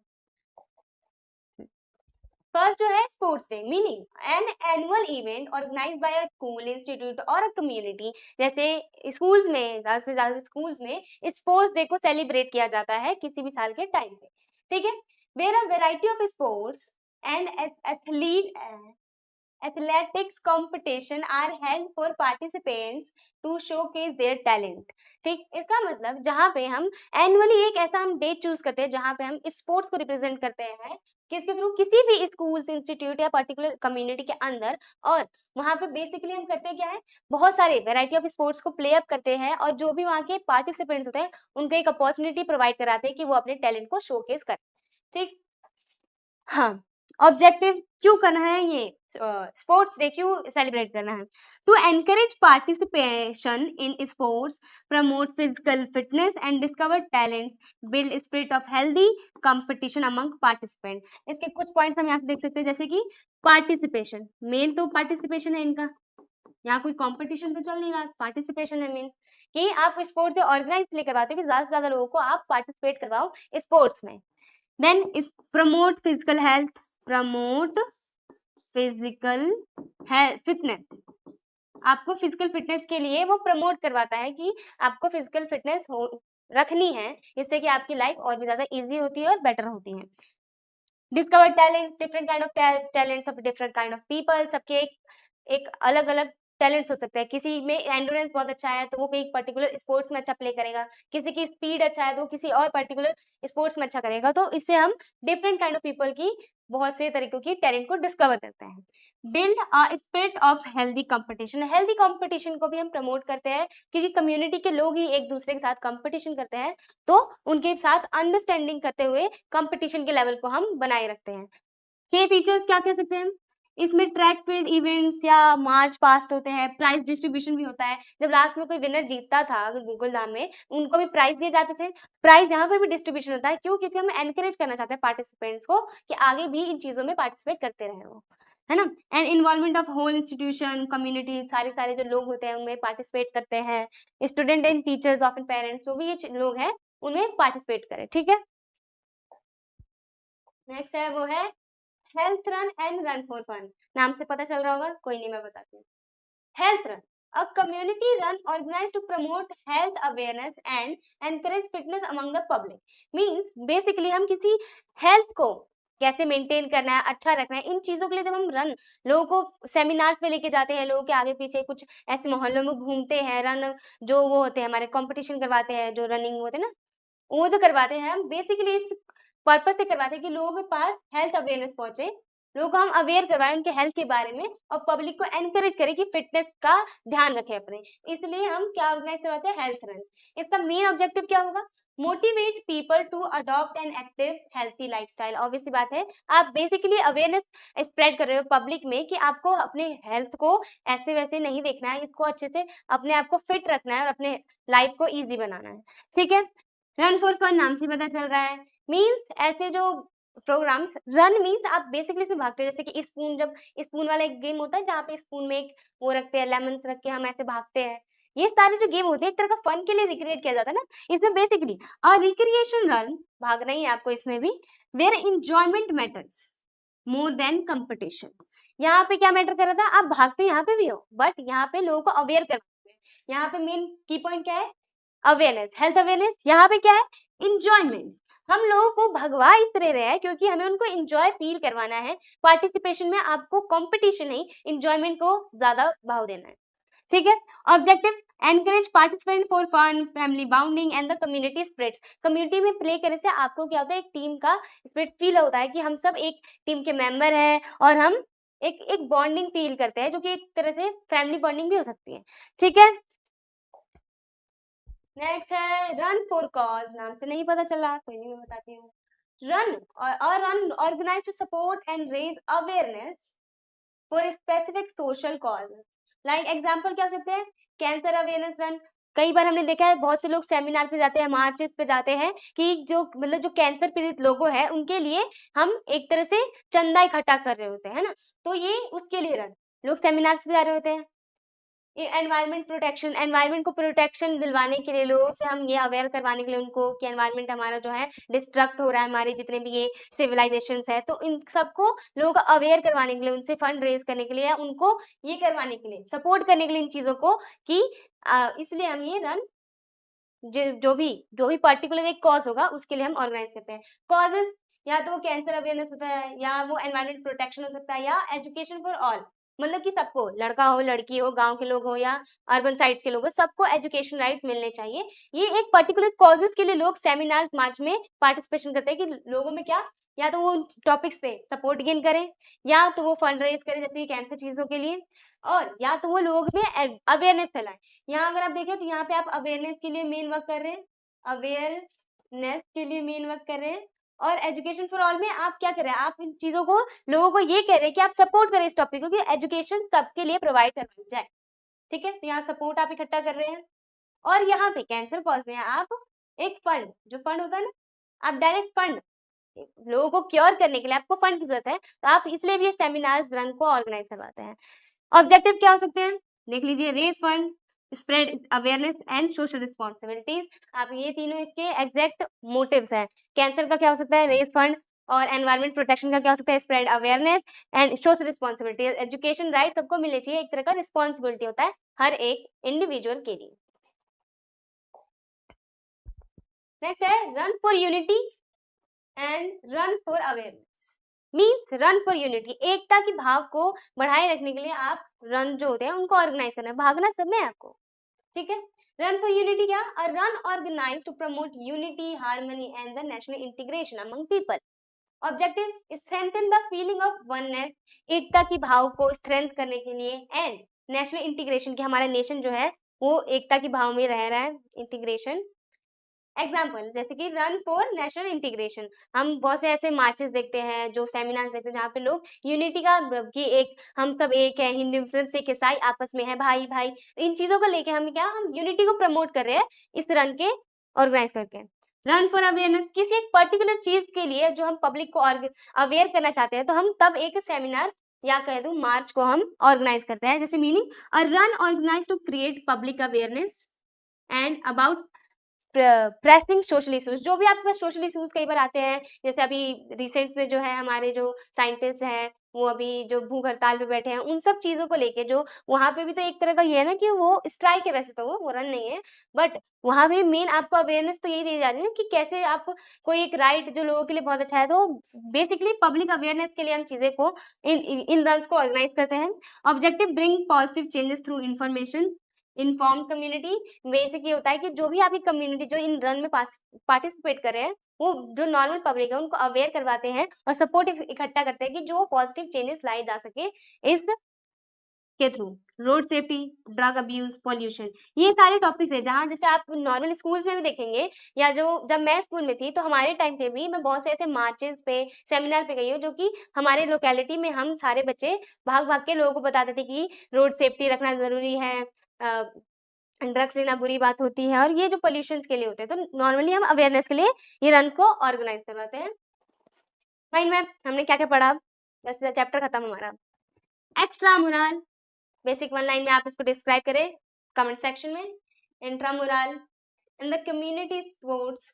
फर्स्ट जो है sports day, meaning an annual event organized by a school, institute और अ कम्युनिटी, जैसे स्कूल्स में, ज्यादा से ज्यादा स्कूल्स में स्पोर्ट्स डे को सेलिब्रेट किया जाता है किसी भी साल के टाइम पे, ठीक है। Where a variety of sports and athletics competition are held for participants to showcase their talent, ठीक। इसका मतलब जहाँ पे हम एनुअली एक ऐसा हम डे चूज करते हैं जहाँ पे हम स्पोर्ट्स को रिप्रेजेंट करते हैं किसके थ्रू, किसी भी स्कूल इंस्टीट्यूट या पर्टिकुलर कम्युनिटी के अंदर, और वहाँ पे बेसिकली हम करते हैं क्या है, बहुत सारे वेराइटी ऑफ स्पोर्ट्स को प्ले अप करते हैं, और जो भी वहाँ के पार्टिसिपेंट्स होते हैं उनको एक अपॉर्चुनिटी प्रोवाइड कराते हैं कि वो अपने टैलेंट को शोकेस करें, ठीक। हाँ, ऑब्जेक्टिव क्यों करना है ये स्पोर्ट्स डे क्यों सेलिब्रेट करना है, to encourage participation in sports, promote physical fitness and discover talent, build spirit of healthy competition among participant. इसके कुछ पॉइंट्स हम यहाँ से देख सकते हैं, जैसे कि पार्टिसिपेशन, मेन तो पार्टिसिपेशन है इनका, यहाँ कोई कंपटीशन तो चल नहीं रहा, पार्टिसिपेशन है मेन, कि आप स्पोर्ट्स ऑर्गेनाइज इसलिए करवाते हो कि ज्यादा से ज्यादा लोगों को आप पार्टिसिपेट करवाओ स्पोर्ट्स में। देन इस promote physical health, promote physical fitness, आपको फिजिकल फिटनेस के लिए वो प्रमोट करवाता है कि आपको फिजिकल फिटनेस रखनी है, जिससे कि आपकी लाइफ और भी ज्यादा इजी होती है और बेटर होती है। Discover talent, different kind of talents of different kind of people, सबके एक अलग अलग टैलेंट्स हो सकते हैं, किसी में एंडोरेंस बहुत अच्छा है तो वो कोई पर्टिकुलर स्पोर्ट्स में अच्छा प्ले करेगा, किसी की स्पीड अच्छा है तो किसी और पर्टिकुलर स्पोर्ट्स में अच्छा करेगा। तो इससे हम डिफरेंट काइंड ऑफ पीपल की बहुत से तरीकों की टैलेंट को डिस्कवर करते हैं। Build a spirit of healthy competition, healthy competition को भी हम प्रमोट करते हैं क्योंकि कम्युनिटी के लोग ही एक दूसरे के साथ कंपटीशन करते हैं, तो उनके साथ अंडरस्टैंडिंग करते हुए कंपटीशन के लेवल को हम बनाए रखते हैं। के फीचर्स क्या कह सकते हैं हम, इसमें ट्रैक फील्ड इवेंट्स या मार्च पास्ट होते हैं, प्राइज डिस्ट्रीब्यूशन भी होता है, जब लास्ट में कोई विनर जीतता था गूगल धाम में उनको भी प्राइज दिए जाते थे, प्राइज यहाँ पे भी डिस्ट्रीब्यूशन होता है। क्यों? क्योंकि हम एनकरेज करना चाहते हैं पार्टिसिपेंट्स को कि आगे भी इन चीजों में पार्टिसिपेट करते रहे वो, है ना। And involvement of whole institution community, सारे सारे जो लोग होते हैं उनमें पार्टिसिपेट करते हैं, student and teachers of and parents जो भी ये लोग हैं उनमें पार्टिसिपेट करें, ठीक है। नेक्स्ट है वो है health run and run for fun, नाम से पता चल रहा होगा, कोई नहीं मैं बताती हूँ। Health run, a community run organized to promote health awareness and encourage fitness among the public. Means basically हम किसी हेल्थ को कैसे मेंटेन करना है, अच्छा रखना है, इन चीजों के लिए जब हम रन लोगों को सेमिनार्स पे लेके जाते हैं, लोगों के आगे पीछे कुछ ऐसे मोहल्लों में घूमते हैं, रन जो वो होते हैं हमारे कंपटीशन करवाते हैं, जो रनिंग होते हैं ना वो जो करवाते हैं, हम बेसिकली इस पर्पस से करवाते हैं कि लोगों के पास हेल्थ अवेयरनेस पहुंचे, लोगों को हम अवेयर करवाएं उनके हेल्थ के बारे में और पब्लिक को एनकरेज करें कि फिटनेस का ध्यान रखें अपने, इसलिए हम क्या ऑर्गेनाइज करवाते हैं, हेल्थ रन। इसका मेन ऑब्जेक्टिव क्या होगा, motivate people to adopt an active healthy lifestyle. Obviously बात है, आप बेसिकली अवेयरनेस स्प्रेड कर रहे हो पब्लिक में कि आपको अपने हेल्थ को ऐसे वैसे नहीं देखना है, इसको अच्छे से अपने आप को फिट रखना है और अपने लाइफ को ईजी बनाना है, ठीक है। रन फॉर फन नाम से पता चल रहा है, मीन्स ऐसे जो प्रोग्राम्स, रन मीन्स आप बेसिकली इसमें भागते हैं, जैसे कि स्पून, जब स्पून वाला एक गेम होता है जहाँ पे स्पून में एक वो रखते हैं, लेमन रख के हम ऐसे भागते हैं, ये सारे जो गेम होते हैं एक तरह का फन के लिए रिक्रिएट किया जाता है ना, इसमें बेसिकली अ रिक्रिएशन रन, भागना ही है आपको इसमें भी, where enjoyment matters more than competition. यहाँ पे क्या मैटर कर रहा था, आप भागते यहाँ पे भी हो बट यहाँ पे लोगों को अवेयर करते हैं, यहाँ पे मेन की पॉइंट क्या है, अवेयरनेस, हेल्थ अवेयरनेस। यहाँ पे क्या है, इंजॉयमेंट, हम लोगों को भगवा इस तरह रहे हैं क्योंकि हमें उनको इंजॉय फील करवाना है, पार्टिसिपेशन में आपको कंपटीशन नहीं इंजॉयमेंट को ज्यादा भाव देना है, ठीक है। Objective encourage participant for fun family bonding and the community spirits, community में प्ले करने से आपको क्या होता है, एक टीम का स्पिरिट फील होता है कि हम सब एक टीम के मेंबर हैं और हम एक एक बॉन्डिंग फील करते हैं जो कि एक तरह से फैमिली बॉन्डिंग भी हो सकती है, ठीक है। नेक्स्ट है रन फॉर कॉज, नाम से नहीं पता चल रहा, कोई नहीं मैं बताती हूँ। रन और run organize to support and raise awareness for specific social cause, like example क्या हो सकते हैं, कैंसर अवेयरनेस रन। कई बार हमने देखा है बहुत से लोग सेमिनार पे जाते हैं, मार्चेस पे जाते हैं कि जो मतलब जो कैंसर पीड़ित लोगों हैं उनके लिए हम एक तरह से चंदा इकट्ठा कर रहे होते हैं, है ना, तो ये उसके लिए रन, लोग सेमिनार्स पे जा रहे होते हैं। एनवायरमेंट प्रोटेक्शन, एनवायरमेंट को प्रोटेक्शन दिलवाने के लिए लोगों से हम ये अवेयर करवाने के लिए उनको कि एनवायरमेंट हमारा जो है डिस्ट्रक्ट हो रहा है, हमारे जितने भी ये सिविलाइजेशंस है, तो इन सबको लोगों को अवेयर करवाने के लिए, उनसे फंड रेज करने के लिए या उनको ये करवाने के लिए, सपोर्ट करने के लिए इन चीजों को कि इसलिए हम ये रन जो भी पर्टिकुलर एक कॉज होगा उसके लिए हम ऑर्गेनाइज करते हैं। कॉजेस या तो वो कैंसर अवेयरनेस होता है या वो एनवायरमेंट प्रोटेक्शन हो सकता है या एजुकेशन फॉर ऑल, मतलब कि सबको, लड़का हो लड़की हो गांव के लोग हो या अर्बन साइड्स के लोग हो, सबको एजुकेशन राइट्स मिलने चाहिए। ये एक पर्टिकुलर कॉजेस के लिए लोग सेमिनार मार्च में पार्टिसिपेशन करते हैं कि लोगों में क्या, या तो वो उन टॉपिक्स पे सपोर्ट गेन करें या तो वो फंड रेज करें जैसे कैंसर चीजों के लिए, और या तो वो लोग में अवेयरनेस फैलाएं। यहाँ अगर आप देखें तो यहाँ पे आप अवेयरनेस के लिए मेन वर्क कर रहे हैं, अवेयरनेस के लिए मेन वर्क कर रहे हैं, और एजुकेशन फॉर ऑल में आप क्या कर रहे हैं, आप इन चीजों को लोगों को ये कह रहे हैं कि आप सपोर्ट करें इस टॉपिक को कि एजुकेशन सबके लिए प्रोवाइड करवाई जाए, ठीक है। तो यहाँ सपोर्ट आप इकट्ठा कर रहे हैं, और यहाँ पे कैंसर कॉज में आप एक फंड, जो फंड होता है ना, आप डायरेक्ट फंड लोगों को क्योर करने के लिए आपको फंड की जरूरत है, तो आप इसलिए भी ये सेमिनार्स रन को ऑर्गेनाइज करवाते हैं। ऑब्जेक्टिव क्या हो सकते हैं, देख लीजिए, raise fund, spread awareness and social responsibilities. आप ये तीनों इसके एग्जैक्ट मोटिव्स हैं। कैंसर का क्या हो सकता है, रेज फंड, और एनवायरमेंट प्रोटेक्शन का क्या हो सकता है, spread awareness and social responsibility. Education right सबको मिलनी चाहिए, एक तरह का रिस्पॉन्सिबिलिटी होता है हर एक इंडिविजुअल के लिए। नेक्स्ट है run for unity and run for awareness, means run for unity, एकता की भाव को बढ़ाए रखने के लिए आप रन जो होते हैं उनको ऑर्गेनाइज करना है, भागना सब में है आपको, ठीक है। रन फॉर यूनिटी क्या, a run organize to promote unity, harmony and the national integration among people. Objective strengthen the feeling of oneness, एकता की भाव को स्ट्रेंथ करने के लिए, एंड नेशनल इंटीग्रेशन की हमारा नेशन जो है वो एकता की भाव में रह रहा है, इंटीग्रेशन। एग्जाम्पल जैसे कि रन फॉर नेशनल इंटीग्रेशन, हम बहुत से ऐसे मार्चेस देखते हैं, जो सेमिनार देखते हैं जहाँ पे लोग यूनिटी का कि एक हम सब एक है, हिंदू मुस्लिम सिख ईसाई आपस में है भाई भाई, इन चीजों को लेके हम क्या, हम यूनिटी को प्रमोट कर रहे हैं इस रन के ऑर्गेनाइज करके। रन फॉर अवेयरनेस, किसी एक पर्टिकुलर चीज के लिए जो हम पब्लिक को अवेयर करना चाहते हैं, तो हम तब एक सेमिनार या कह दूं मार्च को हम ऑर्गेनाइज करते हैं। जैसे meaning, a run organize to create public awareness and about pressing social issues, जो भी आपके पास सोशल इश्यूज कई बार आते हैं, जैसे अभी रिसेंट में जो है हमारे जो साइंटिस्ट हैं वो अभी जो भूख हड़ताल पे बैठे हैं, उन सब चीजों को लेके, जो वहां पे भी तो एक तरह का ये है ना कि वो स्ट्राइक है, वैसे तो वो रन नहीं है, बट वहां भी मेन आपको अवेयरनेस तो यही दी जा रही है कि कैसे आप कोई एक राइट जो लोगों के लिए बहुत अच्छा है, तो बेसिकली पब्लिक अवेयरनेस के लिए हम चीजें को इन रन्स को ऑर्गेनाइज करते हैं। Objective bring positive changes through information inform community, basic ये होता है कि जो भी आपकी कम्युनिटी जो इन रन में पार्टिसिपेट कर रहे हैं, वो जो नॉर्मल पब्लिक है उनको अवेयर करवाते हैं और सपोर्ट इकट्ठा करते हैं कि जो पॉजिटिव चेंजेस लाए जा सके इस के through. Road safety, drug abuse, pollution, ये सारे टॉपिक्स है जहाँ जैसे आप नॉर्मल स्कूल्स में भी देखेंगे, या जो जब मैं स्कूल में थी तो हमारे टाइम पे भी मैं बहुत से ऐसे मार्चेस पे सेमिनार पे गई हूँ, जो कि हमारे लोकेलिटी में हम सारे बच्चे भाग भाग के लोगों को बताते थे कि रोड सेफ्टी रखना जरूरी है, ड्रग्स लेना बुरी बात होती है, और ये जो पोल्यूशन के लिए होते हैं, तो नॉर्मली हम अवेयरनेस के लिए ये रन को ऑर्गेनाइज करवाते हैं। माइंड मैप हमने क्या क्या पढ़ा, बस चैप्टर खत्म हमारा। Extra moral, basic one line में आप इसको डिस्क्राइब करें कमेंट सेक्शन में। Intra moral, in the community sports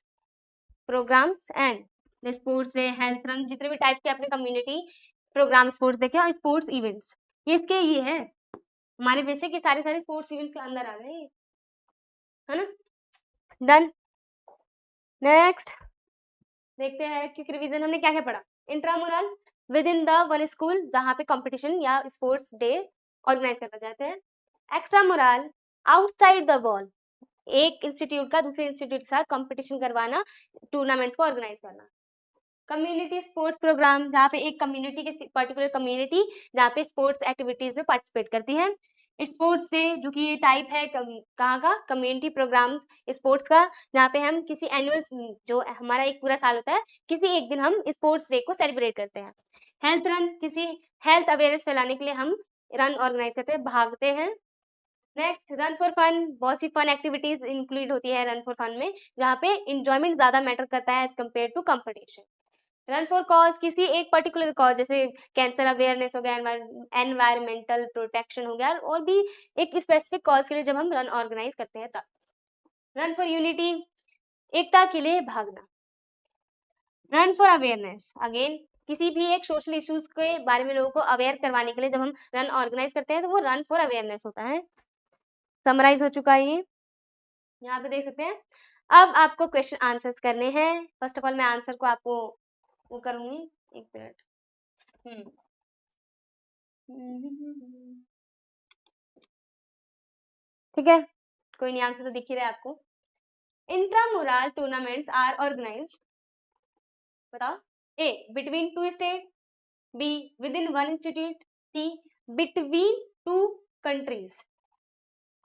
programs and the sports day, health run, जितने भी टाइप के अपने कम्युनिटी प्रोग्राम स्पोर्ट्स देखे और स्पोर्ट्स इवेंट्स, ये इसके ये है हमारे बेसिक, ये सारे सारे स्पोर्ट्स इवेंट्स के अंदर आ गए, है ना। डन। नेक्स्ट देखते हैं क्विक रिवीजन हमने क्या क्या पढ़ा। Intramural, with in the one school जहाँ पे कंपटीशन या स्पोर्ट्स डे ऑर्गेनाइज करते जाते हैं। Extra moral, outside the wall, एक इंस्टीट्यूट का दूसरे इंस्टीट्यूट के साथ कंपटीशन करवाना, टूर्नामेंट्स को ऑर्गेनाइज करना। कम्युनिटी स्पोर्ट्स प्रोग्राम, जहाँ पे एक कम्युनिटी के पर्टिकुलर कम्युनिटी जहाँ पे स्पोर्ट्स एक्टिविटीज में पार्टिसिपेट करती है। स्पोर्ट्स डे, जो कि ये टाइप है कहाँ का, कम्युनिटी प्रोग्राम्स स्पोर्ट्स का, जहाँ पे हम किसी एनुअल, जो हमारा एक पूरा साल होता है, किसी एक दिन हम स्पोर्ट्स डे को सेलिब्रेट करते हैं। हेल्थ रन, किसी हेल्थ अवेयरनेस फैलाने के लिए हम रन ऑर्गेनाइज करते हैं, भागते हैं। नेक्स्ट रन फॉर फन, बहुत सी फन एक्टिविटीज इंक्लूड होती है रन फॉर फन में, जहाँ पे इंजॉयमेंट ज्यादा मैटर करता है as compare to competition. Run for cause, किसी एक पर्टिकुलर कॉज, जैसे कैंसर अवेयरनेस हो गया, एनवायरमेंटल प्रोटेक्शन हो गया, और भी एक स्पेसिफिक कॉज के लिए जब हम रन ऑर्गेनाइज करते हैं तब। रन फॉर यूनिटी, एकता के लिए भागना। रन फॉर अवेयरनेस, अगेन किसी भी एक सोशल इश्यूज के बारे में लोगों को अवेयर करवाने के लिए जब हम रन ऑर्गेनाइज करते हैं तो वो रन फॉर अवेयरनेस होता है। समराइज हो चुका है ये, यहाँ पे देख सकते हैं। अब आपको क्वेश्चन आंसर्स करने हैं। फर्स्ट ऑफ ऑल मैं आंसर को आपको वो करूंगी, एक मिनट। ठीक है, कोई नहीं, आंसर तो दिख ही रहा है आपको। इंट्रामुरल टूर्नामेंट्स आर ऑर्गेनाइज्ड, बताओ। A between two state, B within one institute, C between two countries,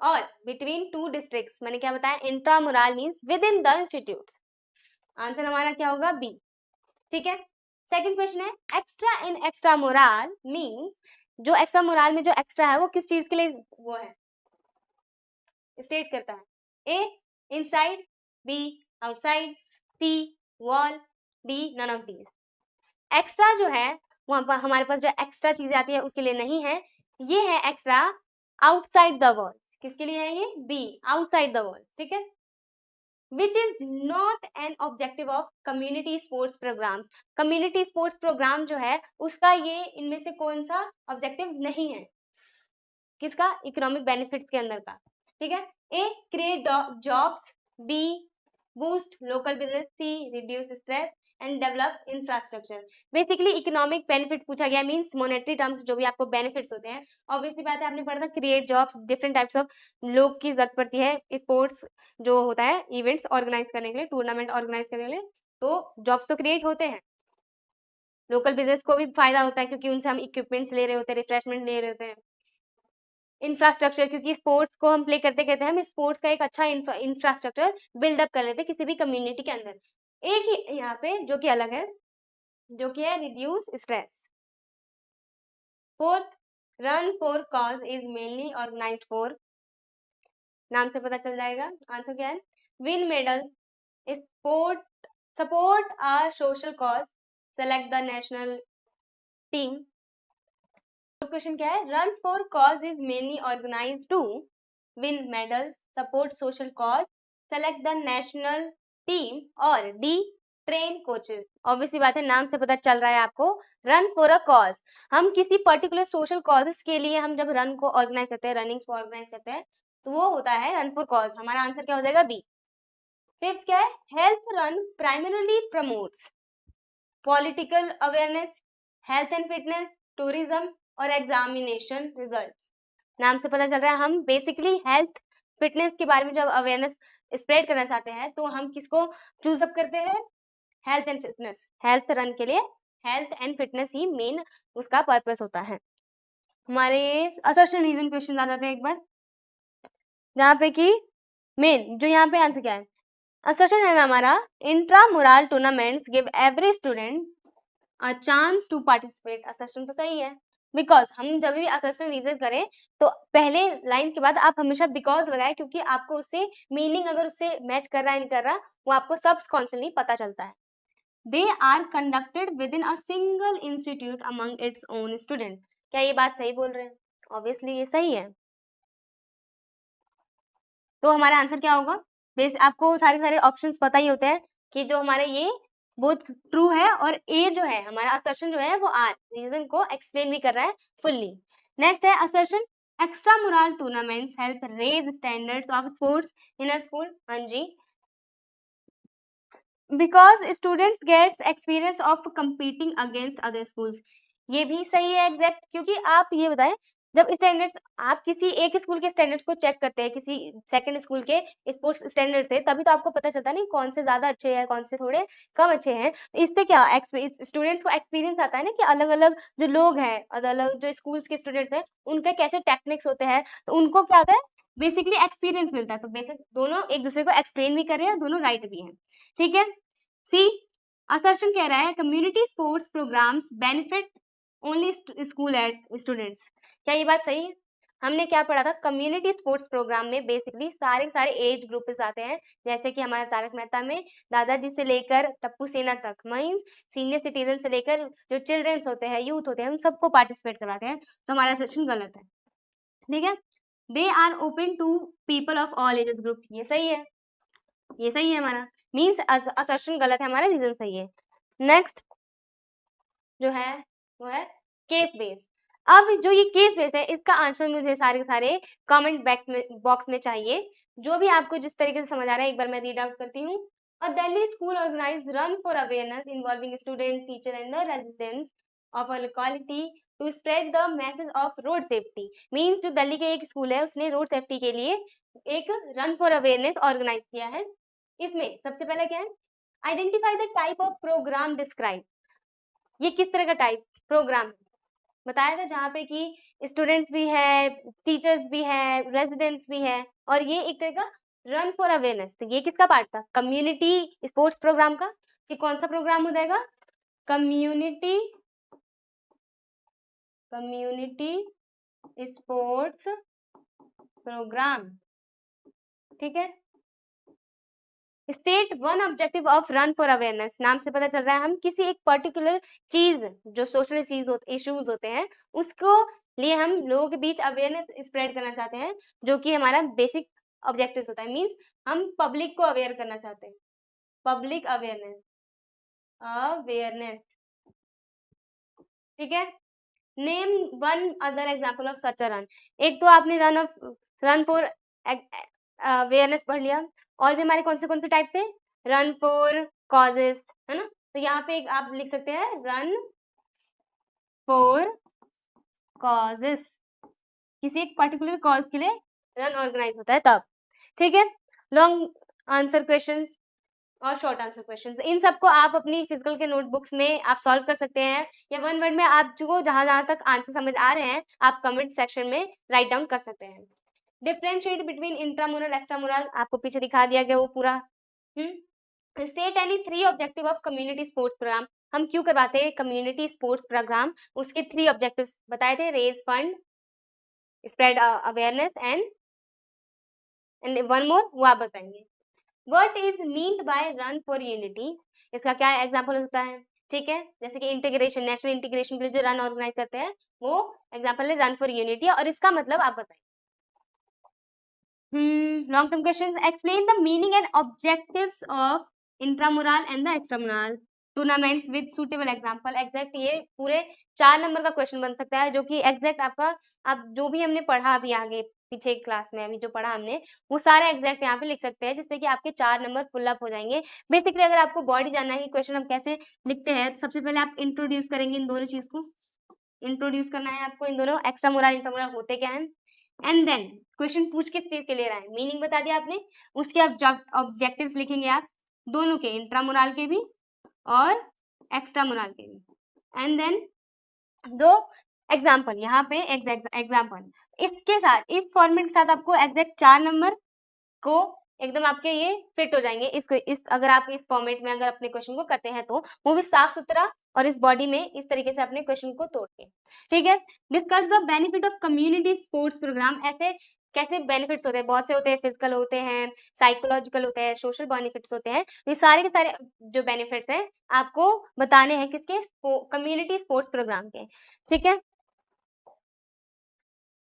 और बिटवीन टू डिस्ट्रिक्ट्स। मैंने क्या बताया, intramural means within the institutes. Answer हमारा क्या होगा, बी। ठीक है। सेकंड क्वेश्चन है, extra in extra mural means, जो एक्स्ट्रा मोरल में जो एक्स्ट्रा है वो किस चीज के लिए वो है, स्टेट करता है। A inside, B outside, C wall, D none of these. Extra जो है वहां पर हमारे पास जो एक्स्ट्रा चीजें आती है उसके लिए नहीं है, ये है एक्स्ट्रा आउटसाइड द वॉल। किसके लिए है ये, बी आउटसाइड द वॉल। ठीक है। Which is not an objective of community sports programs, community sports program जो है उसका ये इनमें से कौन सा ऑब्जेक्टिव नहीं है, किसका, इकोनॉमिक बेनिफिट्स के अंदर का। ठीक है। A create jobs, B boost local business, C reduce stress and develop infrastructure. Basically economic benefit पूछा गया, मींस मॉनेटरी टर्म्स जो भी आपको बेनिफिट्स होते हैं। ऑब्वियसली बात है, आपने पढ़ा था create jobs, different types of लोग की जरूरत पड़ती है स्पोर्ट्स जो होता है इवेंट्स ऑर्गेनाइज करने के लिए, टूर्नामेंट ऑर्गेनाइज करने के लिए, तो जॉब्स तो क्रिएट होते हैं। लोकल बिजनेस को भी फायदा होता है क्योंकि उनसे हम इक्विपमेंट्स ले रहे होते हैं, रिफ्रेशमेंट ले रहे होते हैं। इंफ्रास्ट्रक्चर, क्योंकि स्पोर्ट्स को हम प्ले करते करते हम स्पोर्ट्स का एक अच्छा इंफ्रास्ट्रक्चर बिल्डअप कर लेते हैं किसी भी कम्युनिटी के अंदर। एक ही यहाँ पे जो कि अलग है, जो कि है reduce stress. Fourth, run for cause is mainly organized for, नाम से पता चल जाएगा आंसर क्या है। Win medal, sport, support a social cause, select the national team. Question क्या है, run for cause is mainly organized to win medals, support social cause, select the national team, और डी ट्रेन कोचेस। ऑब्वियसली बात है, नाम से पता चल रहा है आपको, रन फॉर अ कॉज, हम किसी पर्टिकुलर सोशल कॉजेस के लिए हम जब रन को ऑर्गेनाइज करते हैं, रनिंग को ऑर्गेनाइज करते हैं, तो वो होता है रन फॉर कॉज। हमारा आंसर क्या हो जाएगा, बी। फिफ्थ क्या है, health run primarily promotes political awareness, health and fitness, tourism और एग्जामिनेशन रिजल्ट्स। नाम से पता चल रहा है, हम बेसिकली हेल्थ फिटनेस के बारे में जब अवेयरनेस स्प्रेड करना चाहते हैं तो हम किसको चूज अप करते हैं, health and fitness. Health run के लिए health and fitness he main उसका पर्पस होता है। हमारे असर्शन रीजन क्वेश्चन आ जाते हैं एक बार, जहाँ पे कि मेन जो यहाँ पे आंसर क्या है, असर्शन है हमारा, intramural tournaments give every student a chance to participate. Assertion तो सही है, बिकॉज हम जब भी असर्शन रीजन करें तो पहले लाइन के बाद आप हमेशा बिकॉज लगाए, क्योंकि आपको उससे मीनिंग अगर उससे मैच कर रहा है नहीं कर रहा, वो आपको सबकॉन्शियसली पता चलता है। They are conducted within a single institute among its own student. क्या ये बात सही बोल रहे हैं, ऑब्वियसली ये सही है। तो हमारा आंसर क्या होगा, बेस आपको सारे ऑप्शंस पता ही होते हैं कि जो हमारे ये बोथ ट्रू है, और ए जो है हमारा असर्शन जो है वो आर रीजन को एक्सप्लेन भी कर रहा है फुल्ली। नेक्स्ट है assertion, extra mural tournaments help raise standards of sports in a school. हाँ जी, because students gets experience of competing against other schools. ये भी सही है एग्जैक्ट, क्योंकि आप ये बताएं, जब स्टैंडर्ड्स आप किसी एक स्कूल के स्टैंडर्ड्स को चेक करते हैं किसी सेकंड स्कूल के स्पोर्ट्स स्टैंडर्ड से, तभी तो आपको पता चलता है नहीं कौन से ज्यादा अच्छे हैं कौन से थोड़े कम अच्छे हैं। इससे क्या स्टूडेंट्स को एक्सपीरियंस आता है ना कि अलग अलग जो लोग हैं, अलग अलग जो स्कूल्स के स्टूडेंट्स हैं, उनके कैसे टेक्निक्स होते हैं, तो उनको क्या होता है, बेसिकली एक्सपीरियंस मिलता है। तो बेसिक दोनों एक दूसरे को एक्सप्लेन भी कर रहे हैं, दोनों राइट भी हैं। ठीक है, सी असर्शन कह रहा है community sports programs benefit only school at students. क्या ये बात सही है, हमने क्या पढ़ा था, कम्युनिटी स्पोर्ट्स प्रोग्राम में बेसिकली सारे एज ग्रुप्स आते हैं, जैसे कि हमारे तारक मेहता में दादाजी से लेकर टप्पू सेना तक, मीन्स सीनियर सिटीजन से लेकर जो चिल्ड्रंस होते हैं, यूथ होते हैं, उन सबको पार्टिसिपेट करवाते हैं। तो हमारा सेशन गलत है। ठीक है, they are open to people of all age group, ये सही है, ये सही है हमारा, मीन्स असर्शन गलत है, हमारा रीजन सही है। नेक्स्ट जो है वो है केस बेस्ड। अब जो ये केस बेस है, इसका आंसर मुझे सारे कमेंट बॉक्स में चाहिए, जो भी आपको जिस तरीके से समझ आ रहा है। एक बार मैं रीड आउट करती हूँ। A Delhi school organize run for awareness involving student, teacher and the residents of a locality to spread the message of road safety. Means जो दिल्ली के एक स्कूल है उसने रोड सेफ्टी के लिए एक रन फॉर अवेयरनेस ऑर्गेनाइज किया है। इसमें सबसे पहले क्या है, identify the type of program describe. ये किस तरह का टाइप प्रोग्राम बताया था, जहाँ पे कि स्टूडेंट्स भी है, टीचर्स भी है, रेजिडेंट्स भी है, और ये एक तरह का रन फॉर अवेयरनेस। तो ये किसका पार्ट था, कम्युनिटी स्पोर्ट्स प्रोग्राम का। कि कौन सा प्रोग्राम हो जाएगा, कम्युनिटी स्पोर्ट्स प्रोग्राम। ठीक है, state one objective of run for awareness. नाम से पता चल रहा है हम किसी एक पर्टिकुलर चीज जो सोशल इश्यूज होते हैं उसको लिए हम लोगों के बीच अवेयरनेस स्प्रेड करना चाहते हैं, जो कि हमारा बेसिक ऑब्जेक्टिव होता है। मींस हम पब्लिक को अवेयर करना चाहते हैं, पब्लिक अवेयरनेस, ठीक है। Name one other example of such a run. एक तो आपने रन फॉर अवेयरनेस पढ़ लिया, और भी हमारे कौन से टाइप्स थे, रन फॉर कॉजेस, है ना, तो यहाँ पे आप लिख सकते हैं रन फॉर कॉजेस, किसी एक पर्टिकुलर कॉज के लिए रन ऑर्गेनाइज होता है तब, ठीक है। लॉन्ग आंसर क्वेश्चंस और शॉर्ट आंसर क्वेश्चंस, इन सबको आप अपनी फिजिकल के नोटबुक्स में आप सॉल्व कर सकते हैं, या वन वर्ड में आप जो जहां तक आंसर समझ आ रहे हैं आप कमेंट सेक्शन में राइट डाउन कर सकते हैं। डिफरेंशिएट बिटवीन इंट्रामुरल एक्स्ट्रामुरल आपको पीछे दिखा दिया गया वो पूरा। State any 3 objective of community sports program, हम क्यों करवाते हैं कम्युनिटी स्पोर्ट्स प्रोग्राम, उसके 3 ऑब्जेक्टिव्स बताए थे, raise fund, spread awareness and one more, वो आप बताएंगे। What is meant by run for unity, इसका क्या एग्जांपल होता है, ठीक है, जैसे कि इंटीग्रेशन, नेशनल इंटीग्रेशन के लिए जो रन ऑर्गेनाइज करते हैं वो एग्जांपल है रन फॉर यूनिटी, और इसका मतलब आप बताइए। Long term question, explain the meaning and objectives of intramural and the extramural tournaments with suitable example. Exact ये पूरे 4 नंबर का क्वेश्चन बन सकता है, जो कि एग्जैक्ट आपका, आप जो भी हमने पढ़ा अभी आगे पीछे क्लास में अभी जो पढ़ा हमने वो सारे एग्जैक्ट यहाँ पे लिख सकते हैं, जिससे कि आपके 4 नंबर फुल अप हो जाएंगे। बेसिकली अगर आपको बॉडी जानना है कि क्वेश्चन हम कैसे लिखते हैं, तो सबसे पहले आप इंट्रोड्यूस करेंगे इन दोनों चीज को, इंट्रोड्यूस करना है आपको, इन दोनों एक्स्ट्रामुरल इंट्रामुरल होते क्या है, एंड देन क्वेश्चन पूछ किस चीज के लिए रहा है, मीनिंग बता दिया आपने, उसके ऑब्जेक्टिव्स लिखेंगे आप दोनों के, इंट्रामुरल के भी और एक्स्ट्रामुरल के भी, एंड देन 2 एग्जाम्पल, यहाँ पे एग्जाम्पल, इसके साथ इस फॉर्मेट के साथ आपको एग्जैक्ट 4 नंबर को एकदम आपके ये फिट हो जाएंगे। इस अगर आप इस फॉर्मेट में अगर अपने क्वेश्चन को करते हैं तो वो भी साफ सुथरा और इस बॉडी में इस तरीके से अपने क्वेश्चन को तोड़ के, ठीक है। Discuss the benefit of community sports program, ऐसे कैसे बेनिफिट्स होते हैं, बहुत से होते हैं, फिजिकल होते हैं, साइकोलॉजिकल होते हैं, सोशल बेनिफिट्स होते हैं, तो ये सारे के सारे जो बेनिफिट्स हैं आपको बताने हैं किसके, कम्युनिटी स्पोर्ट्स प्रोग्राम के, ठीक है।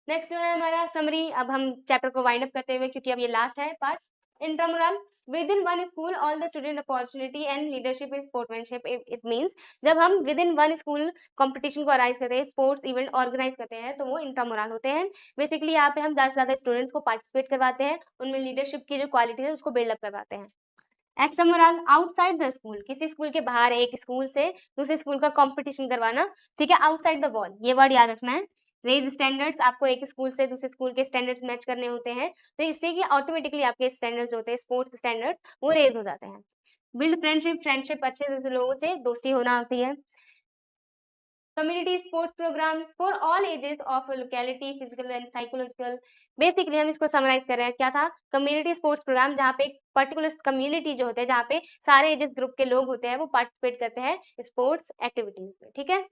नेक्स्ट जो है हमारा समरी, अब हम चैप्टर को वाइंड अप करते हुए, क्योंकि अब ये लास्ट है part, intramural with in one school all the student opportunity and leadership in sportsmanship, it means जब हम within one school competition को ऑर्गेनाइज करते हैं, स्पोर्ट्स इवेंट ऑर्गेनाइज करते हैं, तो वो इंट्रामुरल होते हैं। बेसिकली यहाँ पे हम ज्यादा से ज्यादा स्टूडेंट्स को पार्टिसिपेट करवाते हैं, उनमें लीडरशिप की जो क्वालिटी है उसको बिल्डअप करवाते हैं। एक्स्ट्रामुरल आउटसाइड द स्कूल, किसी स्कूल के बाहर, एक स्कूल से दूसरे स्कूल का कंपटीशन करवाना, ठीक है, आउटसाइड द वॉल, ये वर्ड याद रखना है। रेज स्टैंडर्ड्स, आपको एक स्कूल से दूसरे स्कूल के स्टैंडर्ड्स मैच करने होते हैं, तो इससे कि ऑटोमेटिकली आपके स्टैंडर्ड्स होते हैं, स्पोर्ट्स स्टैंडर्ड, वो रेज हो जाते हैं। बिल्ड फ्रेंडशिप अच्छे लोगों से दोस्ती होना होती है। Community sports programs for all ages of locality, physical and psychological, basically हम इसको समराइज कर रहे हैं, क्या था, कम्युनिटी स्पोर्ट्स प्रोग्राम जहाँ पे एक पर्टिकुलर कम्युनिटी जो होते हैं, जहाँ पे सारे एजेस ग्रुप के लोग होते हैं वो पार्टिसिपेट करते हैं स्पोर्ट्स एक्टिविटीज में, ठीक है।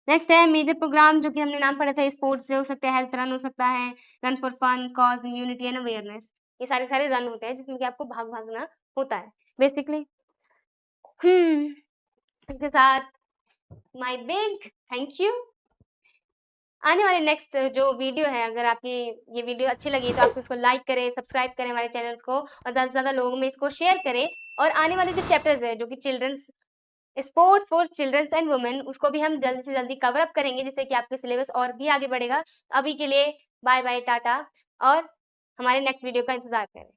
नेक्स्ट है मेजर प्रोग्राम, जो कि हमने नाम पढ़ा था, स्पोर्ट्स से हो सकता है, हेल्थ रन हो सकता है, run for fun, cause, unity and awareness, ये सारे रन होते हैं जिसमें कि आपको भागना होता है बेसिकली। इसके साथ माय बिग थैंक यू। आने वाले नेक्स्ट जो वीडियो है, अगर आपकी ये वीडियो अच्छी लगी तो आप इसको लाइक करें, सब्सक्राइब करें हमारे चैनल को, और ज़्यादा से ज़्यादा लोगों में इसको शेयर करें। और आने वाले जो चैप्टर्स है, जो कि childrens sports for childrens and women, उसको भी हम जल्दी से जल्दी कवर अप करेंगे, जिससे कि आपका सिलेबस और भी आगे बढ़ेगा। अभी के लिए बाय बाय, टाटा, और हमारे नेक्स्ट वीडियो का इंतजार करें।